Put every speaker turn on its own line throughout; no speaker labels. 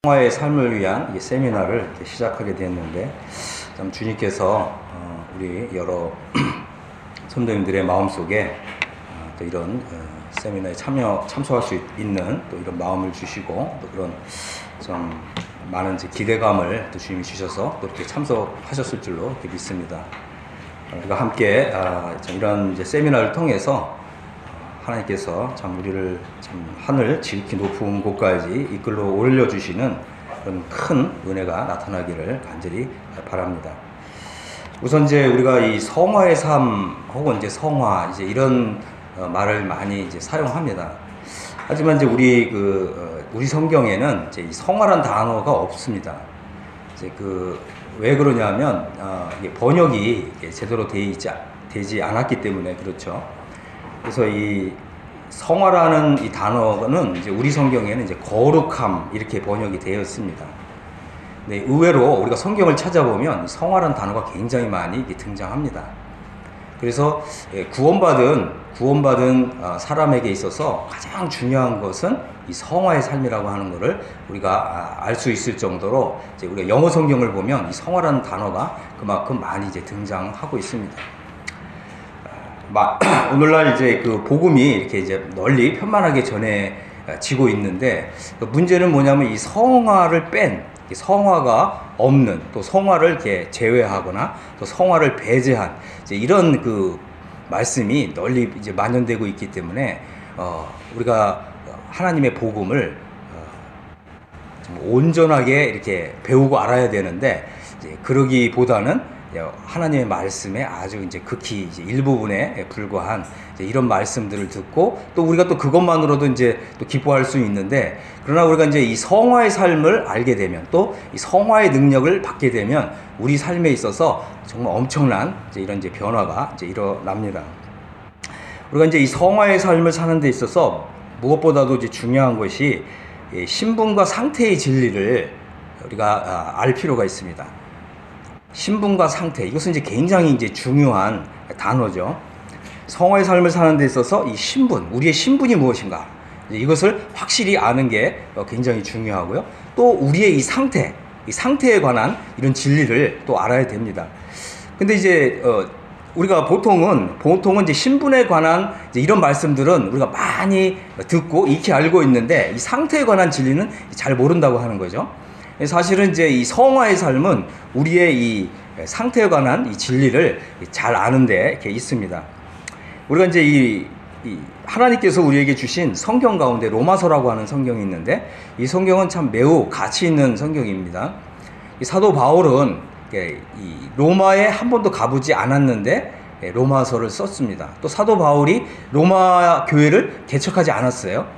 성화의 삶을 위한 이 세미나를 이렇게 시작하게 되었는데, 참 주님께서 우리 여러 성도님들의 마음속에 또 이런 세미나에 참석할 수 있는 또 이런 마음을 주시고, 또 그런 좀 많은 기대감을 또 주님이 주셔서 또 이렇게 참석하셨을 줄로 이렇게 믿습니다. 우리가 함께 이런 세미나를 통해서 하나님께서 참 우리를 참 하늘 지극히 높은 곳까지 이끌러 올려주시는 그런 큰 은혜가 나타나기를 간절히 바랍니다. 우선 우리가 이 성화의 삶 혹은 성화 이런 말을 많이 사용합니다. 하지만 우리 성경에는 이 성화란 단어가 없습니다. 왜 그러냐면 번역이 제대로 되지 않았기 때문에 그렇죠. 그래서 이 성화라는 이 단어는 우리 성경에는 거룩함 이렇게 번역이 되었습니다. 네, 의외로 우리가 성경을 찾아보면 성화라는 단어가 굉장히 많이 등장합니다. 그래서 구원받은 사람에게 있어서 가장 중요한 것은 이 성화의 삶이라고 하는 것을 우리가 알 수 있을 정도로 우리가 영어 성경을 보면 이 성화라는 단어가 그만큼 많이 등장하고 있습니다. 오늘날 그 복음이 이렇게 널리 편만하게 전해지고 있는데, 문제는 뭐냐면 이 성화를 성화가 없는, 또 성화를 이렇게 제외하거나 또 성화를 배제한 이런 그 말씀이 널리 만연되고 있기 때문에 우리가 하나님의 복음을 좀 온전하게 이렇게 배우고 알아야 되는데, 그러기보다는 하나님의 말씀에 아주 극히 일부분에 불과한 이런 말씀들을 듣고, 또 우리가 또 그것만으로도 또 기뻐할 수 있는데, 그러나 우리가 이 성화의 삶을 알게 되면, 또 이 성화의 능력을 받게 되면 우리 삶에 있어서 정말 엄청난 이런 변화가 일어납니다. 우리가 이 성화의 삶을 사는 데 있어서 무엇보다도 중요한 것이 신분과 상태의 진리를 우리가 알 필요가 있습니다. 신분과 상태, 이것은 굉장히 중요한 단어죠. 성화의 삶을 사는 데 있어서 이 신분, 우리의 신분이 무엇인가, 이것을 확실히 아는 게 굉장히 중요하고요. 또 우리의 이 상태에 관한 이런 진리를 또 알아야 됩니다. 근데 우리가 보통은 신분에 관한 이런 말씀들은 우리가 많이 듣고 익히 알고 있는데, 이 상태에 관한 진리는 잘 모른다고 하는 거죠. 사실은 이 성화의 삶은 우리의 이 상태에 관한 이 진리를 잘 아는 데 이렇게 있습니다. 우리가 이 하나님께서 우리에게 주신 성경 가운데 로마서라고 하는 성경이 있는데, 이 성경은 참 매우 가치 있는 성경입니다. 이 사도 바울은 이 로마에 한 번도 가보지 않았는데 로마서를 썼습니다. 또 사도 바울이 로마 교회를 개척하지 않았어요.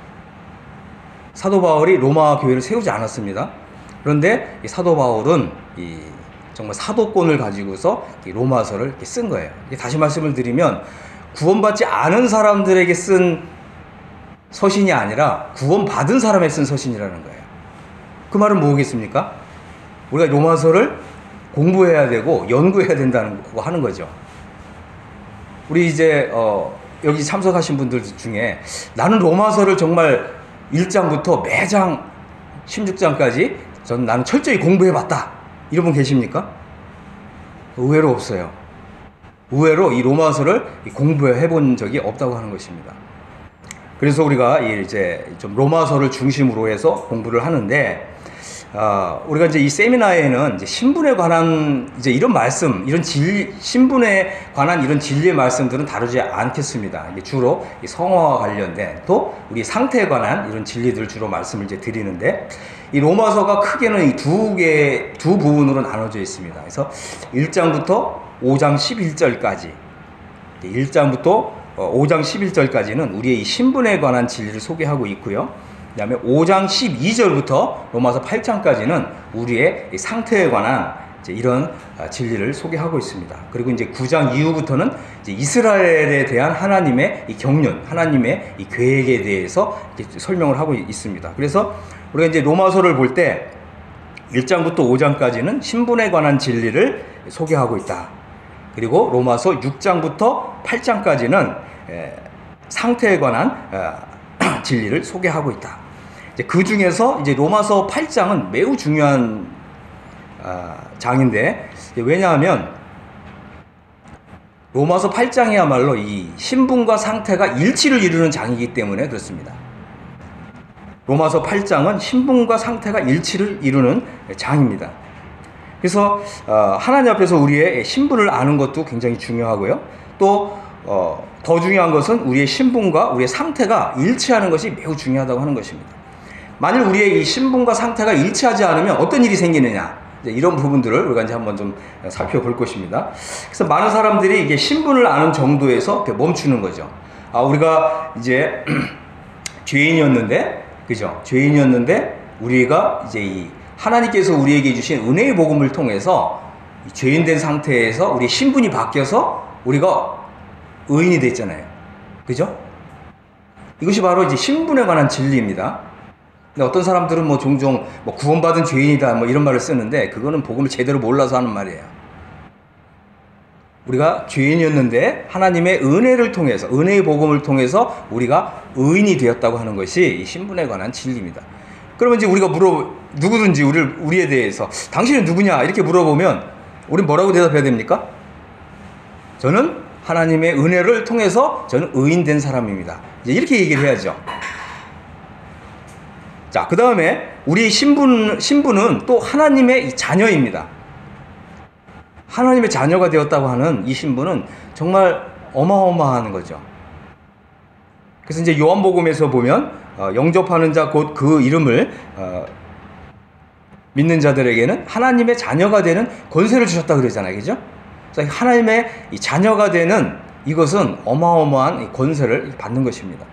사도 바울이 로마 교회를 세우지 않았습니다. 그런데 이 사도 바울은 정말 사도권을 가지고서 로마서를 이렇게 쓴 거예요. 다시 말씀을 드리면, 구원받지 않은 사람들에게 쓴 서신이 아니라 구원받은 사람에게 쓴 서신이라는 거예요. 그 말은 뭐겠습니까? 우리가 로마서를 공부해야 되고 연구해야 된다는 거 하는 거죠. 우리 여기 참석하신 분들 중에 나는 로마서를 정말 1장부터 매장 16장까지 나는 철저히 공부해봤다, 이런 분 계십니까? 의외로 없어요. 의외로 이 로마서를 공부해본 적이 없다고 하는 것입니다. 그래서 우리가 좀 로마서를 중심으로 해서 공부를 하는데, 우리가 이 세미나에는 신분에 관한 이런 말씀, 신분에 관한 이런 진리의 말씀들은 다루지 않겠습니다. 주로 성화와 관련된, 또 우리 상태에 관한 이런 진리들을 주로 말씀을 드리는데, 이 로마서가 크게는 이 두 부분으로 나눠져 있습니다. 그래서 1장부터 5장 11절까지, 1장부터 5장 11절까지는 우리의 이 신분에 관한 진리를 소개하고 있고요. 그 다음에 5장 12절부터 로마서 8장까지는 우리의 상태에 관한 이런 진리를 소개하고 있습니다. 그리고 9장 이후부터는 이스라엘에 대한 하나님의 이 경륜, 하나님의 이 계획에 대해서 설명을 하고 있습니다. 그래서 우리가 로마서를 볼 때 1장부터 5장까지는 신분에 관한 진리를 소개하고 있다. 그리고 로마서 6장부터 8장까지는 상태에 관한 진리를 소개하고 있다. 이제 그 중에서 이제 로마서 8장은 매우 중요한 장인데, 왜냐하면 로마서 8장이야말로 이 신분과 상태가 일치를 이루는 장이기 때문에 그렇습니다. 로마서 8장은 신분과 상태가 일치를 이루는 장입니다. 그래서 하나님 앞에서 우리의 신분을 아는 것도 굉장히 중요하고요. 또 더 중요한 것은 우리의 신분과 우리의 상태가 일치하는 것이 매우 중요하다고 하는 것입니다. 만일 우리의 이 신분과 상태가 일치하지 않으면 어떤 일이 생기느냐, 이런 부분들을 우리가 이제 한번 좀 살펴볼 것입니다. 그래서 많은 사람들이 이게 신분을 아는 정도에서 멈추는 거죠. 우리가 이제 죄인이었는데, 그죠? 죄인이었는데 우리가 이제 이 하나님께서 우리에게 주신 은혜의 복음을 통해서 죄인된 상태에서 우리 신분이 바뀌어서 우리가 의인이 됐잖아요. 그죠? 이것이 바로 이제 신분에 관한 진리입니다. 근데 어떤 사람들은 뭐 종종 뭐 구원받은 죄인이다 뭐 이런 말을 쓰는데, 그거는 복음을 제대로 몰라서 하는 말이에요. 우리가 죄인이었는데 하나님의 은혜를 통해서, 은혜의 복음을 통해서 우리가 의인이 되었다고 하는 것이 이 신분에 관한 진리입니다. 그러면 이제 우리가 누구든지 우리에 대해서 당신은 누구냐 이렇게 물어보면 우리는 뭐라고 대답해야 됩니까? 저는 하나님의 은혜를 통해서 저는 의인된 사람입니다. 이제 이렇게 얘기를 해야죠. 자, 그 다음에 우리 신분은 또 하나님의 자녀입니다. 하나님의 자녀가 되었다고 하는 이 신분은 정말 어마어마한 거죠. 그래서 이제 요한복음에서 보면 영접하는 자 곧 그 이름을 믿는 자들에게는 하나님의 자녀가 되는 권세를 주셨다 그러잖아요. 그죠? 그래서 하나님의 이 자녀가 되는 이것은 어마어마한 권세를 받는 것입니다.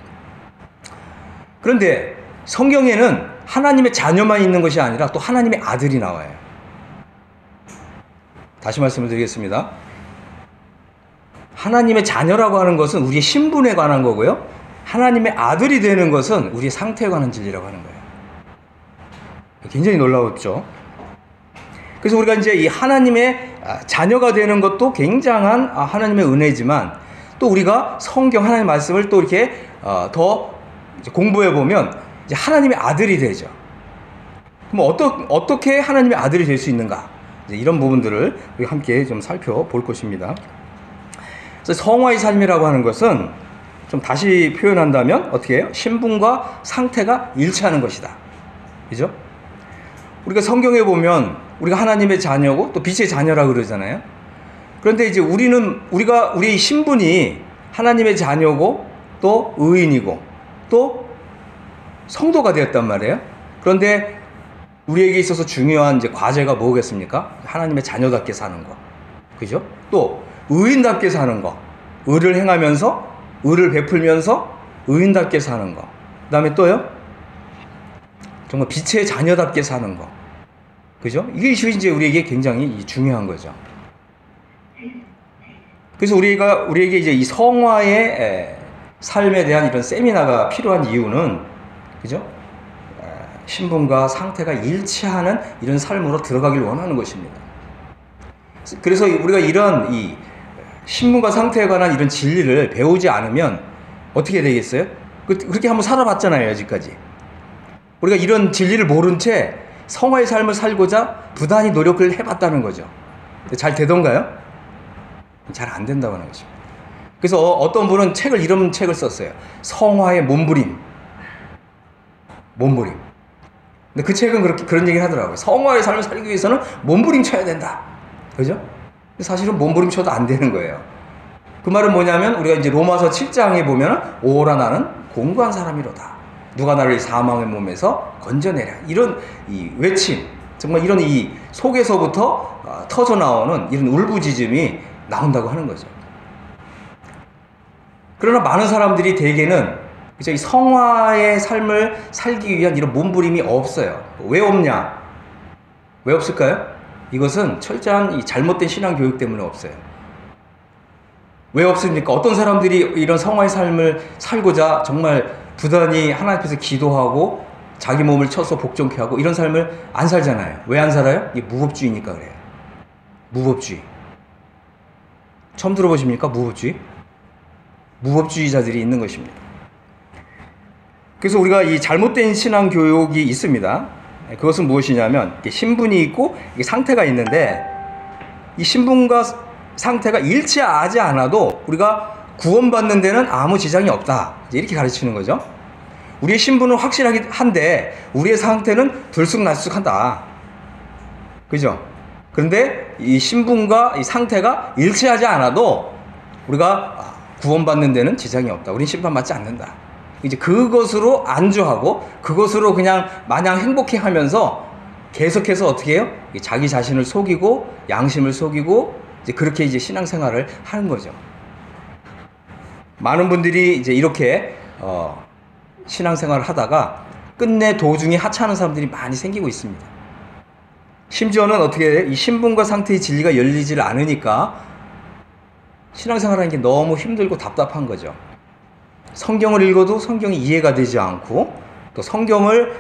그런데 성경에는 하나님의 자녀만 있는 것이 아니라 또 하나님의 아들이 나와요. 다시 말씀을 드리겠습니다. 하나님의 자녀라고 하는 것은 우리의 신분에 관한 거고요. 하나님의 아들이 되는 것은 우리의 상태에 관한 진리라고 하는 거예요. 굉장히 놀라웠죠. 그래서 우리가 이제 이 하나님의 자녀가 되는 것도 굉장한 하나님의 은혜지만, 또 우리가 성경 하나님의 말씀을 또 이렇게 더 공부해 보면 이제 하나님의 아들이 되죠. 그럼 어떻게 하나님의 아들이 될 수 있는가? 이제 이런 부분들을 우리 함께 좀 살펴볼 것입니다. 그래서 성화의 삶이라고 하는 것은 좀 다시 표현한다면 어떻게 해요? 신분과 상태가 일치하는 것이다. 그죠? 우리가 성경에 보면 우리가 하나님의 자녀고 또 빛의 자녀라고 그러잖아요. 그런데 이제 우리의 신분이 하나님의 자녀고 또 의인이고 또 성도가 되었단 말이에요. 그런데 우리에게 있어서 중요한 이제 과제가 뭐겠습니까? 하나님의 자녀답게 사는 거. 그죠? 또 의인답게 사는 거. 의를 행하면서, 의를 베풀면서 의인답게 사는 거. 그 다음에 또요? 정말 빛의 자녀답게 사는 거. 그죠? 이게 이제 우리에게 굉장히 중요한 거죠. 그래서 우리에게 이제 이 성화의 삶에 대한 이런 세미나가 필요한 이유는, 그죠? 신분과 상태가 일치하는 이런 삶으로 들어가길 원하는 것입니다. 그래서 우리가 이런 이 신분과 상태에 관한 이런 진리를 배우지 않으면 어떻게 되겠어요? 그렇게 한번 살아봤잖아요, 여지까지. 우리가 이런 진리를 모른 채 성화의 삶을 살고자 부단히 노력을 해봤다는 거죠. 잘 되던가요? 잘 안 된다고 하는 것입니다. 그래서 어떤 분은 이런 책을 썼어요. 성화의 몸부림. 근데 그 책은 그런 얘기를 하더라고요. 성화의 삶을 살기 위해서는 몸부림 쳐야 된다. 그죠? 사실은 몸부림 쳐도 안 되는 거예요. 그 말은 뭐냐면 우리가 이제 로마서 7장에 보면 오라 나는 공고한 사람이로다. 누가 나를 사망의 몸에서 건져내랴. 이런 이 외침, 정말 이런 이 속에서부터 터져 나오는 이런 울부짖음이 나온다고 하는 거죠. 그러나 많은 사람들이 대개는 이 성화의 삶을 살기 위한 이런 몸부림이 없어요. 왜 없냐? 왜 없을까요? 이것은 철저한 이 잘못된 신앙 교육 때문에 없어요. 왜 없습니까? 어떤 사람들이 이런 성화의 삶을 살고자 정말 부단히 하나님 앞에서 기도하고 자기 몸을 쳐서 복종케 하고 이런 삶을 안 살잖아요. 왜 안 살아요? 이게 무법주의니까 그래요. 무법주의. 처음 들어보십니까? 무법주의? 무법주의자들이 있는 것입니다. 그래서 우리가 이 잘못된 신앙 교육이 있습니다. 그것은 무엇이냐면 신분이 있고 상태가 있는데 이 신분과 상태가 일치하지 않아도 우리가 구원받는 데는 아무 지장이 없다, 이렇게 가르치는 거죠. 우리의 신분은 확실하긴 한데 우리의 상태는 들쑥날쑥하다, 그죠? 그런데 이 신분과 이 상태가 일치하지 않아도 우리가 구원받는 데는 지장이 없다, 우린 심판받지 않는다. 이제 그것으로 안주하고 그것으로 그냥 마냥 행복해하면서 계속해서 어떻게 해요? 자기 자신을 속이고 양심을 속이고 이제 그렇게 이제 신앙생활을 하는 거죠. 많은 분들이 이제 이렇게 신앙생활을 하다가 끝내 도중에 하차하는 사람들이 많이 생기고 있습니다. 심지어는 어떻게 해요? 이 신분과 상태의 진리가 열리질 않으니까 신앙생활하는 게 너무 힘들고 답답한 거죠. 성경을 읽어도 성경이 이해가 되지 않고 또 성경을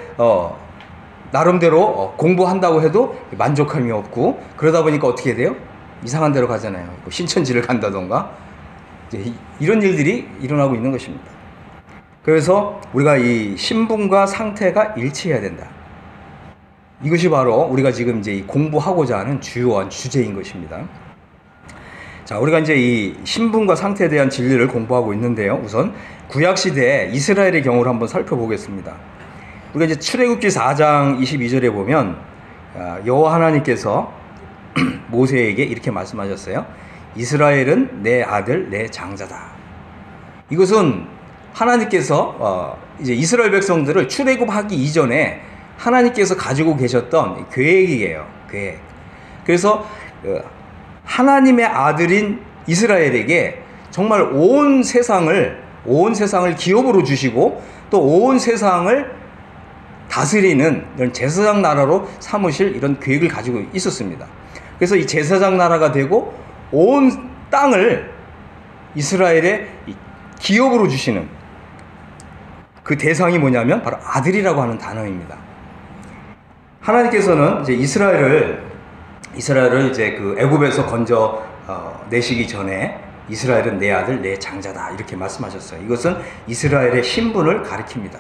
나름대로 공부한다고 해도 만족함이 없고 그러다 보니까 어떻게 돼요? 이상한 데로 가잖아요. 신천지를 간다던가 이런 일들이 일어나고 있는 것입니다. 그래서 우리가 이 신분과 상태가 일치해야 된다. 이것이 바로 우리가 지금 이제 공부하고자 하는 주요한 주제인 것입니다. 자, 우리가 이제 이 신분과 상태에 대한 진리를 공부하고 있는데요. 우선 구약시대 이스라엘의 경우를 한번 살펴보겠습니다. 우리가 이제 출애굽기 4장 22절에 보면 여호와 하나님께서 모세에게 이렇게 말씀하셨어요. 이스라엘은 내 아들, 내 장자다. 이것은 하나님께서 이제 이스라엘 백성들을 출애굽하기 이전에 하나님께서 가지고 계셨던 계획이에요. 계획. 그래서 하나님의 아들인 이스라엘에게 정말 온 세상을 기업으로 주시고 또 온 세상을 다스리는 이런 제사장 나라로 삼으실 이런 계획을 가지고 있었습니다. 그래서 이 제사장 나라가 되고 온 땅을 이스라엘의 기업으로 주시는 그 대상이 뭐냐면 바로 아들이라고 하는 단어입니다. 하나님께서는 이제 이스라엘을 이제 그 애굽에서 건져 내시기 전에 이스라엘은 내 아들, 내 장자다, 이렇게 말씀하셨어요. 이것은 이스라엘의 신분을 가리킵니다.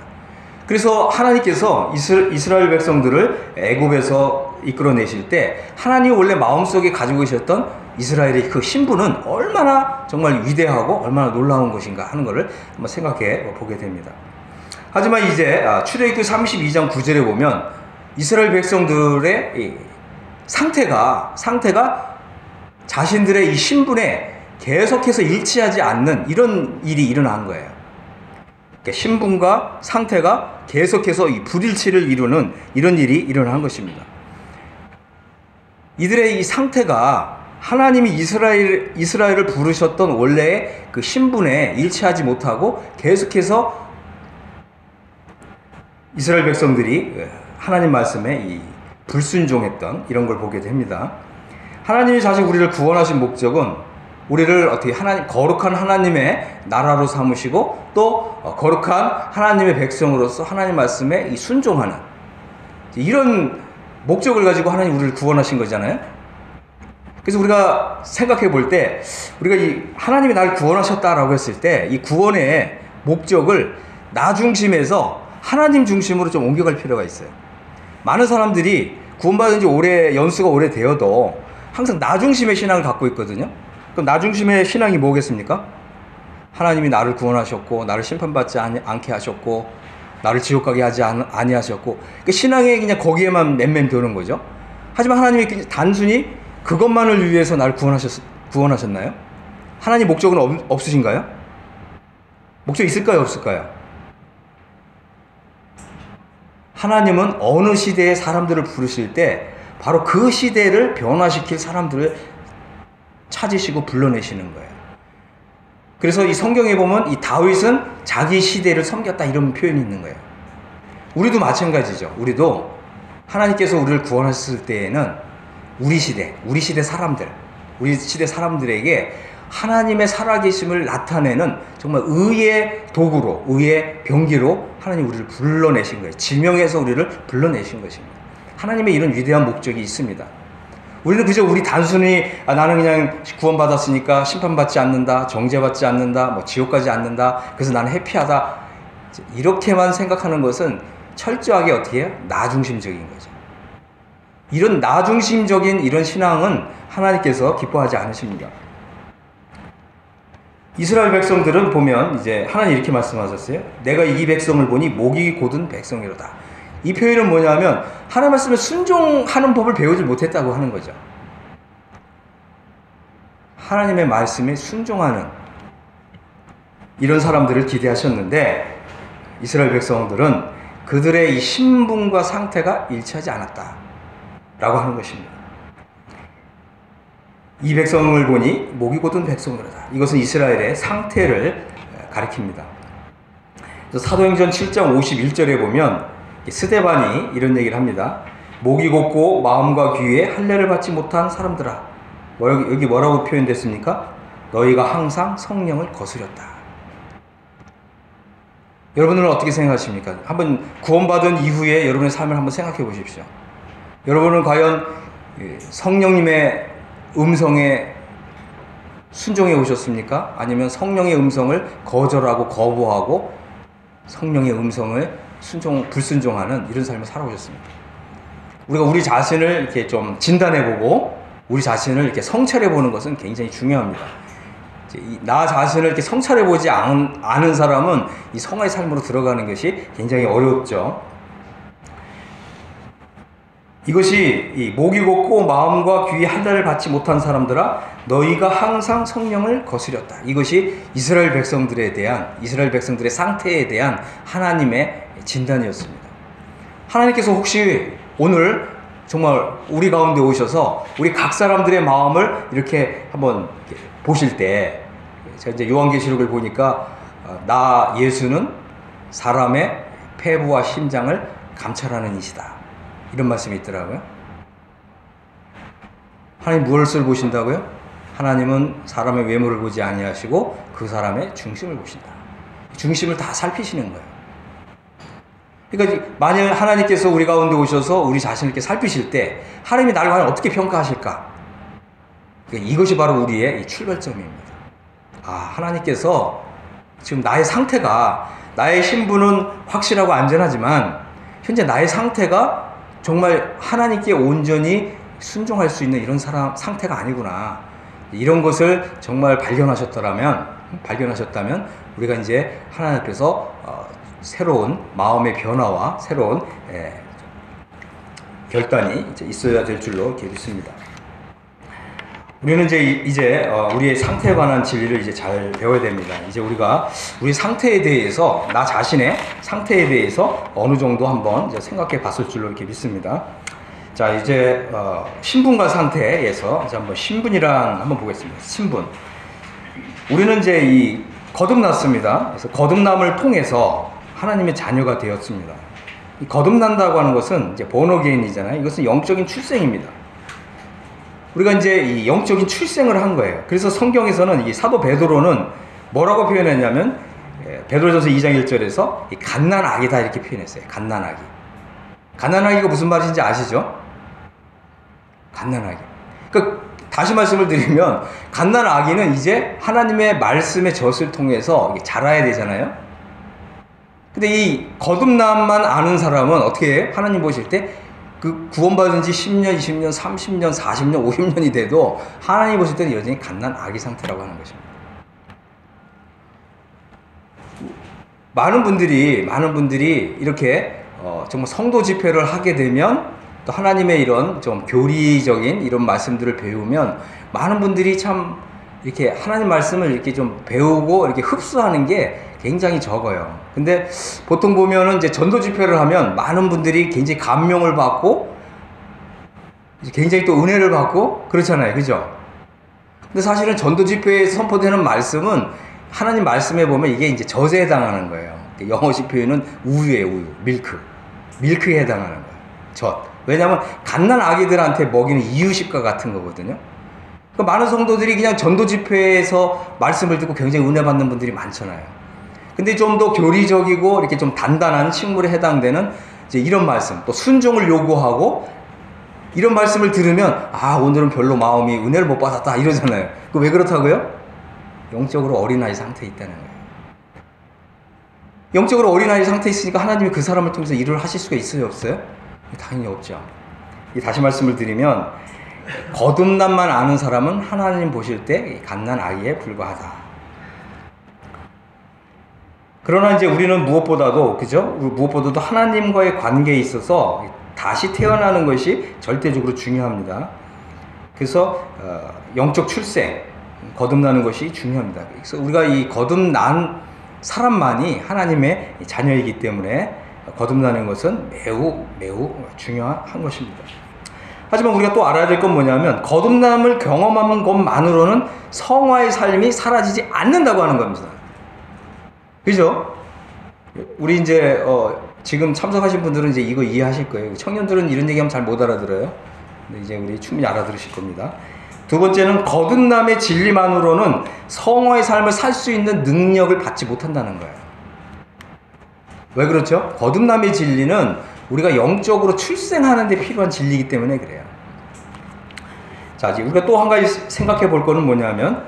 그래서 하나님께서 이스라엘 백성들을 애굽에서 이끌어내실 때 하나님이 원래 마음속에 가지고 계셨던 이스라엘의 그 신분은 얼마나 정말 위대하고 얼마나 놀라운 것인가 하는 것을 한번 생각해 보게 됩니다. 하지만 이제 출애굽기 32장 9절에 보면 이스라엘 백성들의 이 상태가 자신들의 이 신분에 계속해서 일치하지 않는 이런 일이 일어난 거예요. 그러니까 신분과 상태가 계속해서 이 불일치를 이루는 이런 일이 일어난 것입니다. 이들의 이 상태가 하나님이 이스라엘을 부르셨던 원래의 그 신분에 일치하지 못하고 계속해서 이스라엘 백성들이 하나님 말씀에 이 불순종했던 이런 걸 보게 됩니다. 하나님이 사실 우리를 구원하신 목적은 우리를 어떻게 거룩한 하나님의 나라로 삼으시고 또 거룩한 하나님의 백성으로서 하나님 말씀에 이 순종하는 이런 목적을 가지고 하나님 우리를 구원하신 거잖아요. 그래서 우리가 생각해 볼 때 우리가 이 하나님이 나를 구원하셨다라고 했을 때 이 구원의 목적을 나 중심에서 하나님 중심으로 좀 옮겨갈 필요가 있어요. 많은 사람들이 구원받은 지 연수가 오래되어도 항상 나 중심의 신앙을 갖고 있거든요. 그럼 나 중심의 신앙이 뭐겠습니까? 하나님이 나를 구원하셨고 나를 심판받지 않게 하셨고 나를 지옥 가게 하지 아니하셨고 그 신앙에 그냥 거기에만 맴맴도는 거죠. 하지만 하나님이 단순히 그것만을 위해서 나를 구원하셨나요? 하나님 목적은 없으신가요? 목적 있을까요? 없을까요? 하나님은 어느 시대의 사람들을 부르실 때 바로 그 시대를 변화시킬 사람들을 찾으시고 불러내시는 거예요. 그래서 이 성경에 보면 이 다윗은 자기 시대를 섬겼다 이런 표현이 있는 거예요. 우리도 마찬가지죠. 우리도 하나님께서 우리를 구원하셨을 때에는 우리 시대 사람들에게 하나님의 살아계심을 나타내는 정말 의의 도구로, 의의 병기로 하나님 우리를 불러내신 거예요. 지명해서 우리를 불러내신 것입니다. 하나님의 이런 위대한 목적이 있습니다. 우리는 그저 단순히 나는 그냥 구원받았으니까 심판받지 않는다, 정죄받지 않는다, 지옥 가지 않는다, 그래서 나는 해피하다, 이렇게만 생각하는 것은 철저하게 어떻게 해요? 나중심적인 거죠. 이런 나중심적인 이런 신앙은 하나님께서 기뻐하지 않으십니다. 이스라엘 백성들은 보면 이제 하나님 이렇게 말씀하셨어요. 내가 이 백성을 보니 목이 곧은 백성이로다. 이 표현은 뭐냐면 하나님 말씀에 순종하는 법을 배우지 못했다고 하는 거죠. 하나님의 말씀에 순종하는 이런 사람들을 기대하셨는데 이스라엘 백성들은 그들의 이 신분과 상태가 일치하지 않았다 라고 하는 것입니다. 이 백성을 보니 목이 곧은 백성이로다. 이것은 이스라엘의 상태를 가리킵니다. 사도행전 7장 51절에 보면 스데반이 이런 얘기를 합니다. 목이 곧고 마음과 귀에 할례를 받지 못한 사람들아. 여기 뭐라고 표현됐습니까? 너희가 항상 성령을 거스렸다. 여러분들은 어떻게 생각하십니까? 한번 구원받은 이후에 여러분의 삶을 한번 생각해 보십시오. 여러분은 과연 성령님의 음성에 순종해 오셨습니까? 아니면 성령의 음성을 거절하고 거부하고 성령의 음성을 불순종하는 이런 삶을 살아오셨습니까? 우리가 우리 자신을 이렇게 좀 진단해보고 우리 자신을 이렇게 성찰해보는 것은 굉장히 중요합니다. 나 자신을 이렇게 성찰해보지 않은 사람은 이 성화의 삶으로 들어가는 것이 굉장히 어렵죠. 이것이 이 목이 곧고 마음과 귀에 할례를 받지 못한 사람들아 너희가 항상 성령을 거스렸다. 이것이 이스라엘 백성들의 상태에 대한 하나님의 진단이었습니다. 하나님께서 혹시 오늘 정말 우리 가운데 오셔서 우리 각 사람들의 마음을 이렇게 한번 보실 때 제가 이제 요한계시록을 보니까 나 예수는 사람의 폐부와 심장을 감찰하는 이시다. 이런 말씀이 있더라고요. 하나님 무엇을 보신다고요? 하나님은 사람의 외모를 보지 아니하시고 그 사람의 중심을 보신다. 중심을 다 살피시는 거예요. 그러니까 만약 하나님께서 우리 가운데 오셔서 우리 자신을 이렇게 살피실 때 하나님이 나를 과연 어떻게 평가하실까? 그러니까 이것이 바로 우리의 출발점입니다. 하나님께서 지금 나의 상태가 나의 신분은 확실하고 안전하지만 현재 나의 상태가 정말 하나님께 온전히 순종할 수 있는 이런 상태가 아니구나. 이런 것을 정말 발견하셨다면 우리가 이제 하나님 앞에서 새로운 마음의 변화와 새로운 결단이 이제 있어야 될 줄로 이렇게 믿습니다. 우리는 이제 우리의 상태에 관한 진리를 이제 잘 배워야 됩니다. 이제 우리가 우리 상태에 대해서 나 자신의 상태에 대해서 어느 정도 한번 이제 생각해 봤을 줄로 이렇게 믿습니다. 자, 이제 신분과 상태에서 이제 한번 신분이랑 한번 보겠습니다. 신분. 우리는 이제 거듭났습니다. 그래서 거듭남을 통해서 하나님의 자녀가 되었습니다. 이 거듭난다고 하는 것은 이제 born-again이잖아요. 이것은 영적인 출생입니다. 우리가 이제 이 영적인 출생을 한 거예요. 그래서 성경에서는 이 사도 베드로는 뭐라고 표현했냐면 베드로전서 2장 1절에서 갓난아기다 이렇게 표현했어요. 갓난아기. 갓난아기가 무슨 말인지 아시죠? 갓난아기. 그러니까 다시 말씀을 드리면 갓난아기는 이제 하나님의 말씀의 젖을 통해서 자라야 되잖아요. 근데 이 거듭남만 아는 사람은 어떻게 해요? 하나님 보실 때 그 구원받은 지 10년, 20년, 30년, 40년, 50년이 돼도 하나님 보실 때는 여전히 갓난아기 상태라고 하는 것입니다. 많은 분들이 이렇게 정말 성도 집회를 하게 되면 또 하나님의 이런 좀 교리적인 이런 말씀들을 배우면 많은 분들이 참 이렇게 하나님 말씀을 이렇게 좀 배우고 이렇게 흡수하는 게 굉장히 적어요. 근데 보통 보면은 이제 전도 집회를 하면 많은 분들이 굉장히 감명을 받고 굉장히 또 은혜를 받고 그렇잖아요. 그죠? 근데 사실은 전도 집회에서 선포되는 말씀은 하나님 말씀에 보면 이게 이제 젖에 해당하는 거예요. 영어식 표현은 우유예요, 우유. 밀크에 해당하는 거예요. 젖. 왜냐하면 갓난 아기들한테 먹이는 이유식과 같은 거거든요. 그러니까 많은 성도들이 그냥 전도 집회에서 말씀을 듣고 굉장히 은혜 받는 분들이 많잖아요. 근데 좀 더 교리적이고 이렇게 좀 단단한 식물에 해당되는 이제 이런 말씀, 또 순종을 요구하고 이런 말씀을 들으면 오늘은 별로 마음이 은혜를 못 받았다 이러잖아요. 그 왜 그렇다고요? 영적으로 어린아이 상태에 있다는 거예요. 영적으로 어린아이 상태에 있으니까 하나님이 그 사람을 통해서 일을 하실 수가 있어요, 없어요? 당연히 없죠. 다시 말씀을 드리면 거듭남만 아는 사람은 하나님 보실 때 갓난 아이에 불과하다. 그러나 이제 우리는 무엇보다도, 그죠? 무엇보다도 하나님과의 관계에 있어서 다시 태어나는 것이 절대적으로 중요합니다. 그래서 영적 출생, 거듭나는 것이 중요합니다. 그래서 우리가 이 거듭난 사람만이 하나님의 자녀이기 때문에 거듭나는 것은 매우 매우 중요한 것입니다. 하지만 우리가 또 알아야 될 건 뭐냐면 거듭남을 경험하는 것만으로는 성화의 삶이 사라지지 않는다고 하는 겁니다. 그죠? 우리 이제 지금 참석하신 분들은 이제 이거 이해하실 거예요. 청년들은 이런 얘기하면 잘 못 알아들어요. 근데 이제 우리 충분히 알아들으실 겁니다. 두 번째는 거듭남의 진리만으로는 성화의 삶을 살 수 있는 능력을 받지 못한다는 거예요. 왜 그렇죠? 거듭남의 진리는 우리가 영적으로 출생하는 데 필요한 진리이기 때문에 그래요. 자, 이제 우리가 또 한 가지 생각해 볼 거는 뭐냐면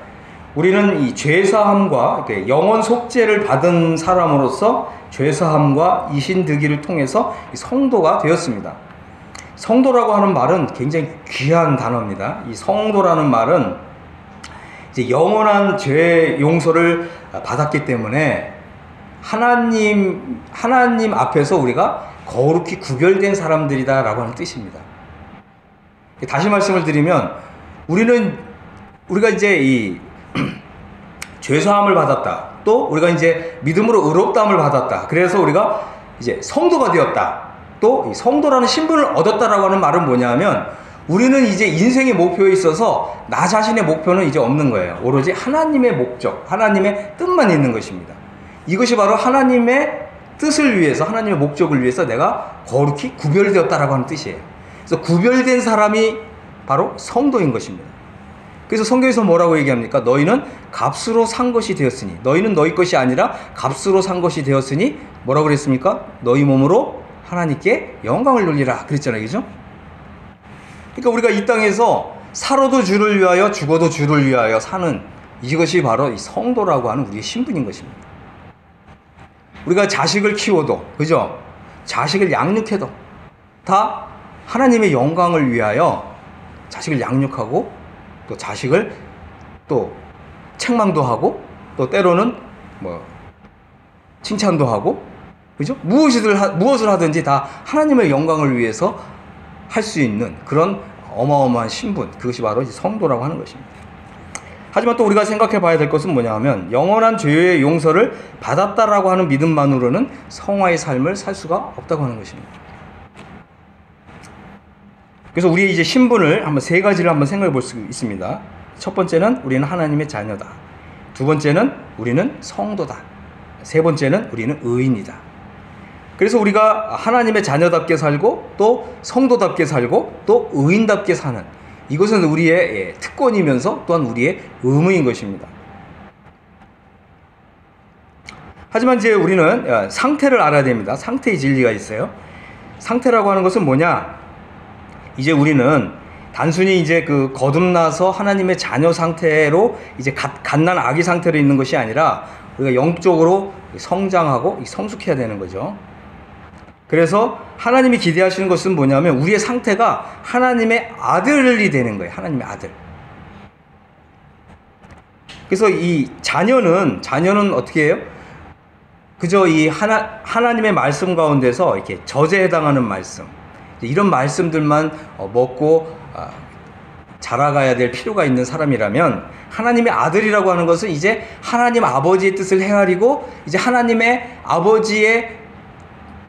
우리는 이 죄사함과 영원 속죄를 받은 사람으로서 죄사함과 이신득의를 통해서 성도가 되었습니다. 성도라고 하는 말은 굉장히 귀한 단어입니다. 이 성도라는 말은 이제 영원한 죄 용서를 받았기 때문에 하나님 앞에서 우리가 거룩히 구별된 사람들이다라고 하는 뜻입니다. 다시 말씀을 드리면 우리가 이제 이 죄사함을 받았다. 또 우리가 이제 믿음으로 의롭다함을 받았다. 그래서 우리가 이제 성도가 되었다. 또 성도라는 신분을 얻었다라고 하는 말은 뭐냐면 우리는 이제 인생의 목표에 있어서 나 자신의 목표는 이제 없는 거예요. 오로지 하나님의 목적, 하나님의 뜻만 있는 것입니다. 이것이 바로 하나님의 뜻을 위해서, 하나님의 목적을 위해서 내가 거룩히 구별되었다라고 하는 뜻이에요. 그래서 구별된 사람이 바로 성도인 것입니다. 그래서 성경에서 뭐라고 얘기합니까? 너희는 값으로 산 것이 되었으니, 너희는 너희 것이 아니라 값으로 산 것이 되었으니 뭐라고 그랬습니까? 너희 몸으로 하나님께 영광을 돌리라 그랬잖아요. 그죠? 그러니까 우리가 이 땅에서 살아도 주를 위하여 죽어도 주를 위하여 사는 이것이 바로 이 성도라고 하는 우리의 신분인 것입니다. 우리가 자식을 키워도, 그죠? 자식을 양육해도 다 하나님의 영광을 위하여 자식을 양육하고 또 자식을 또 책망도 하고 또 때로는 뭐 칭찬도 하고, 그죠? 무엇을 하든지 다 하나님의 영광을 위해서 할 수 있는 그런 어마어마한 신분, 그것이 바로 성도라고 하는 것입니다. 하지만 또 우리가 생각해 봐야 될 것은 뭐냐 하면 영원한 죄의 용서를 받았다라고 하는 믿음만으로는 성화의 삶을 살 수가 없다고 하는 것입니다. 그래서 우리의 이제 신분을 한번 세 가지를 한번 생각해 볼 수 있습니다. 첫 번째는 우리는 하나님의 자녀다. 두 번째는 우리는 성도다. 세 번째는 우리는 의인이다. 그래서 우리가 하나님의 자녀답게 살고 또 성도답게 살고 또 의인답게 사는 이것은 우리의 특권이면서 또한 우리의 의무인 것입니다. 하지만 이제 우리는 상태를 알아야 됩니다. 상태의 진리가 있어요. 상태라고 하는 것은 뭐냐? 이제 우리는 단순히 이제 그 거듭나서 하나님의 자녀 상태로 이제 갓난 아기 상태로 있는 것이 아니라 우리가 영적으로 성장하고 성숙해야 되는 거죠. 그래서 하나님이 기대하시는 것은 뭐냐면 우리의 상태가 하나님의 아들이 되는 거예요. 하나님의 아들. 그래서 이 자녀는 어떻게 해요? 그저 이 하나님의 말씀 가운데서 이렇게 젖에 해당하는 말씀, 이런 말씀들만 먹고 자라가야 될 필요가 있는 사람이라면, 하나님의 아들이라고 하는 것은 이제 하나님 아버지의 뜻을 헤아리고 이제 하나님의 아버지의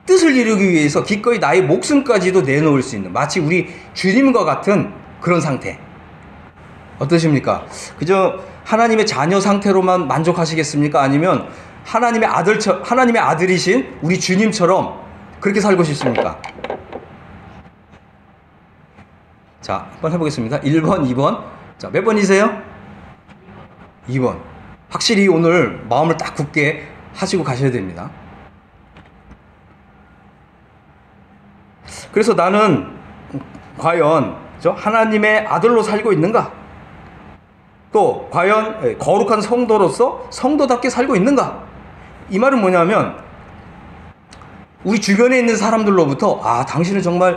뜻을 이루기 위해서 기꺼이 나의 목숨까지도 내놓을 수 있는, 마치 우리 주님과 같은 그런 상태. 어떠십니까? 그저 하나님의 자녀 상태로만 만족하시겠습니까? 아니면 하나님의 아들이신 우리 주님처럼 그렇게 살고 싶습니까? 자, 한번 해보겠습니다. 1번, 2번. 자, 몇 번이세요? 2번. 확실히 오늘 마음을 딱 굳게 하시고 가셔야 됩니다. 그래서 나는 과연 하나님의 아들로 살고 있는가? 또 과연 거룩한 성도로서 성도답게 살고 있는가? 이 말은 뭐냐면 우리 주변에 있는 사람들로부터 아, 당신은 정말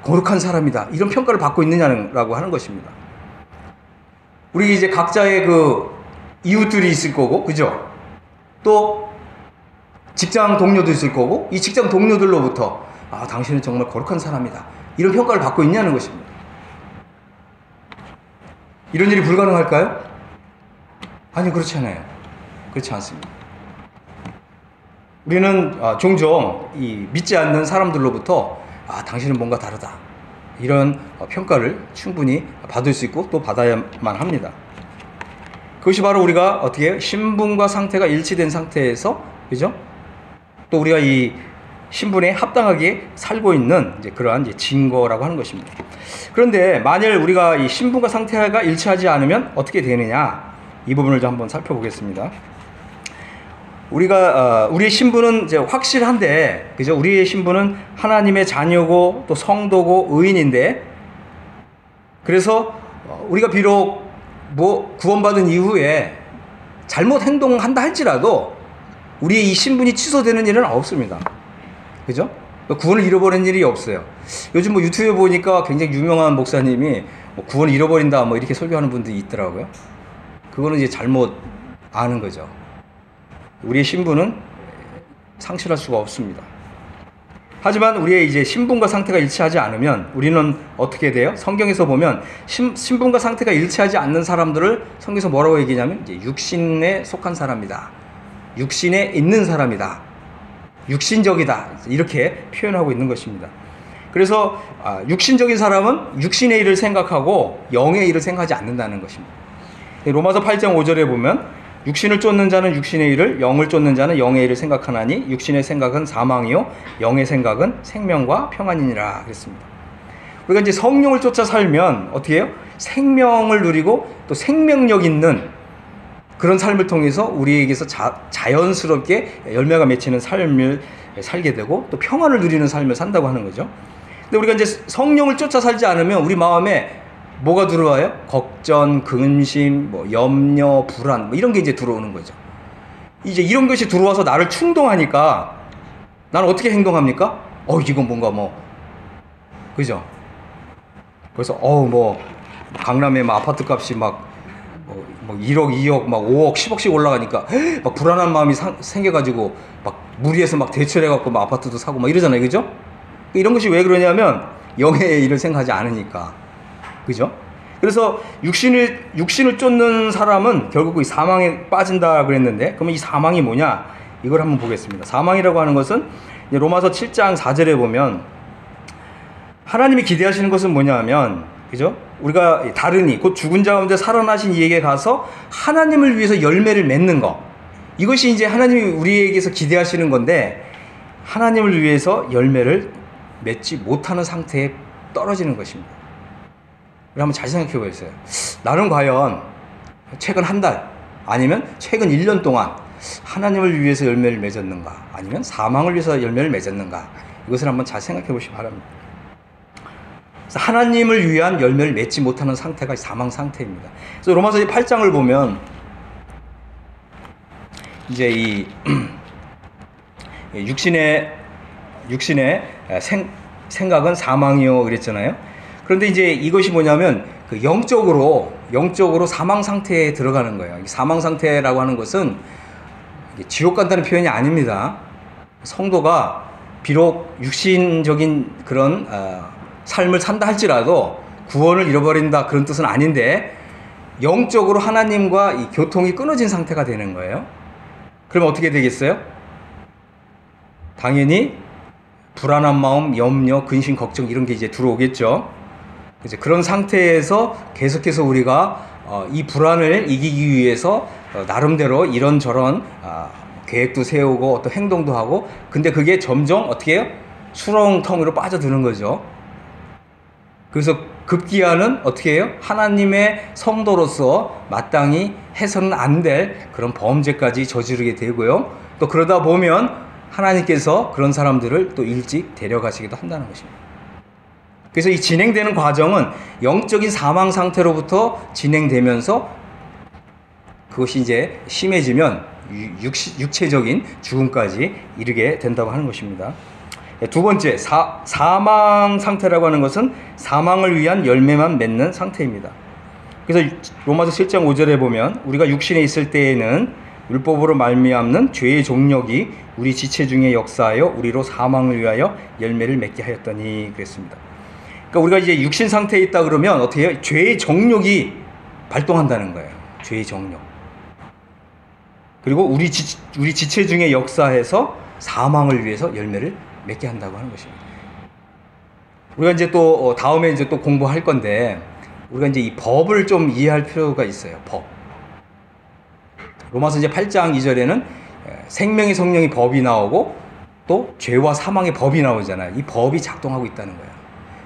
거룩한 사람이다, 이런 평가를 받고 있느냐라고 하는 것입니다. 우리 이제 각자의 그 이웃들이 있을 거고, 그죠? 또 직장 동료도 있을 거고, 이 직장 동료들로부터 아, 당신은 정말 거룩한 사람이다, 이런 평가를 받고 있냐는 것입니다. 이런 일이 불가능할까요? 아니, 그렇지 않아요. 그렇지 않습니다. 우리는 종종 이 믿지 않는 사람들로부터 아, 당신은 뭔가 다르다, 이런 평가를 충분히 받을 수 있고 또 받아야만 합니다. 그것이 바로 우리가 어떻게 신분과 상태가 일치된 상태에서, 그죠? 또 우리가 이 신분에 합당하게 살고 있는 이제 그러한 이제 증거라고 하는 것입니다. 그런데 만일 우리가 이 신분과 상태가 일치하지 않으면 어떻게 되느냐, 이 부분을 좀 한번 살펴보겠습니다. 우리가 우리의 신분은 이제 확실한데, 그죠? 우리의 신분은 하나님의 자녀고 또 성도고 의인인데, 그래서 우리가 비록 뭐 구원받은 이후에 잘못 행동한다 할지라도 우리의 이 신분이 취소되는 일은 없습니다. 그죠? 구원을 잃어버린 일이 없어요. 요즘 뭐 유튜브에 보니까 굉장히 유명한 목사님이 뭐 구원을 잃어버린다 뭐 이렇게 설교하는 분들이 있더라고요. 그거는 이제 잘못 아는 거죠. 우리의 신분은 상실할 수가 없습니다. 하지만 우리의 이제 신분과 상태가 일치하지 않으면 우리는 어떻게 돼요? 성경에서 보면 신분과 상태가 일치하지 않는 사람들을 성경에서 뭐라고 얘기하냐면 이제 육신에 속한 사람이다, 육신에 있는 사람이다, 육신적이다, 이렇게 표현하고 있는 것입니다. 그래서 육신적인 사람은 육신의 일을 생각하고 영의 일을 생각하지 않는다는 것입니다. 로마서 8장 5절에 보면 육신을 쫓는 자는 육신의 일을, 영을 쫓는 자는 영의 일을 생각하나니 육신의 생각은 사망이요 영의 생각은 생명과 평안이니라 그랬습니다. 우리가 이제 성령을 쫓아 살면 어떻게 해요? 생명을 누리고 또 생명력 있는 그런 삶을 통해서 우리에게서 자연스럽게 열매가 맺히는 삶을 살게 되고 또 평안을 누리는 삶을 산다고 하는 거죠. 근데 우리가 이제 성령을 쫓아 살지 않으면 우리 마음에 뭐가 들어와요? 걱정, 근심, 뭐 염려, 불안, 뭐 이런 게 이제 들어오는 거죠. 이제 이런 것이 들어와서 나를 충동하니까 나는 어떻게 행동합니까? 이건 뭔가 뭐, 그죠? 그래서 뭐 강남에 막 아파트 값이 막 1억, 2억, 막 5억, 10억씩 올라가니까 막 불안한 마음이 생겨가지고 막 무리해서 막 대출해갖고 막 아파트도 사고 막 이러잖아요, 그죠? 이런 것이 왜 그러냐면 영의 일을 생각하지 않으니까. 그죠? 그래서 육신을 쫓는 사람은 결국 이 사망에 빠진다 그랬는데, 그러면 이 사망이 뭐냐? 이걸 한번 보겠습니다. 사망이라고 하는 것은 로마서 7장 4절에 보면 하나님이 기대하시는 것은 뭐냐면, 그죠? 우리가 다르니 곧 죽은 자 가운데 살아나신 이에게 가서 하나님을 위해서 열매를 맺는 것, 이것이 이제 하나님이 우리에게서 기대하시는 건데, 하나님을 위해서 열매를 맺지 못하는 상태에 떨어지는 것입니다. 우리 한번 잘 생각해 보겠어요. 나는 과연 최근 한 달 아니면 최근 1년 동안 하나님을 위해서 열매를 맺었는가, 아니면 사망을 위해서 열매를 맺었는가, 이것을 한번 잘 생각해 보시기 바랍니다. 그래서 하나님을 위한 열매를 맺지 못하는 상태가 사망 상태입니다. 그래서 로마서 8장을 보면 이제 이 육신의 생각은 사망이요 그랬잖아요. 그런데 이제 이것이 뭐냐면 그 영적으로 사망 상태에 들어가는 거예요. 사망 상태라고 하는 것은 지옥 간다는 표현이 아닙니다. 성도가 비록 육신적인 그런 삶을 산다 할지라도 구원을 잃어버린다 그런 뜻은 아닌데, 영적으로 하나님과 이 교통이 끊어진 상태가 되는 거예요. 그러면 어떻게 되겠어요? 당연히 불안한 마음, 염려, 근심, 걱정 이런 게 이제 들어오겠죠. 이제 그런 상태에서 계속해서 우리가 이 불안을 이기기 위해서 나름대로 이런저런 계획도 세우고 어떤 행동도 하고, 근데 그게 점점 어떻게 해요? 수렁텅이로 빠져드는 거죠. 그래서 급기야는 어떻게 해요? 하나님의 성도로서 마땅히 해서는 안 될 그런 범죄까지 저지르게 되고요. 또 그러다 보면 하나님께서 그런 사람들을 또 일찍 데려가시기도 한다는 것입니다. 그래서 이 진행되는 과정은 영적인 사망 상태로부터 진행되면서 그것이 이제 심해지면 육체적인 죽음까지 이르게 된다고 하는 것입니다. 두 번째, 사망 상태라고 하는 것은 사망을 위한 열매만 맺는 상태입니다. 그래서 로마서 7장 5절에 보면 우리가 육신에 있을 때에는 율법으로 말미암는 죄의 종력이 우리 지체 중에 역사하여 우리로 사망을 위하여 열매를 맺게 하였더니 그랬습니다. 그러니까 우리가 이제 육신 상태에 있다 그러면 어떻게 해요? 죄의 정욕이 발동한다는 거예요. 죄의 정욕. 그리고 우리 지체 중에 역사해서 사망을 위해서 열매를 맺게 한다고 하는 것입니다. 우리가 이제 또 다음에 이제 또 공부할 건데 우리가 이제 이 법을 좀 이해할 필요가 있어요. 법. 로마서 이제 8장 2절에는 생명의 성령의 법이 나오고 또 죄와 사망의 법이 나오잖아요. 이 법이 작동하고 있다는 거예요.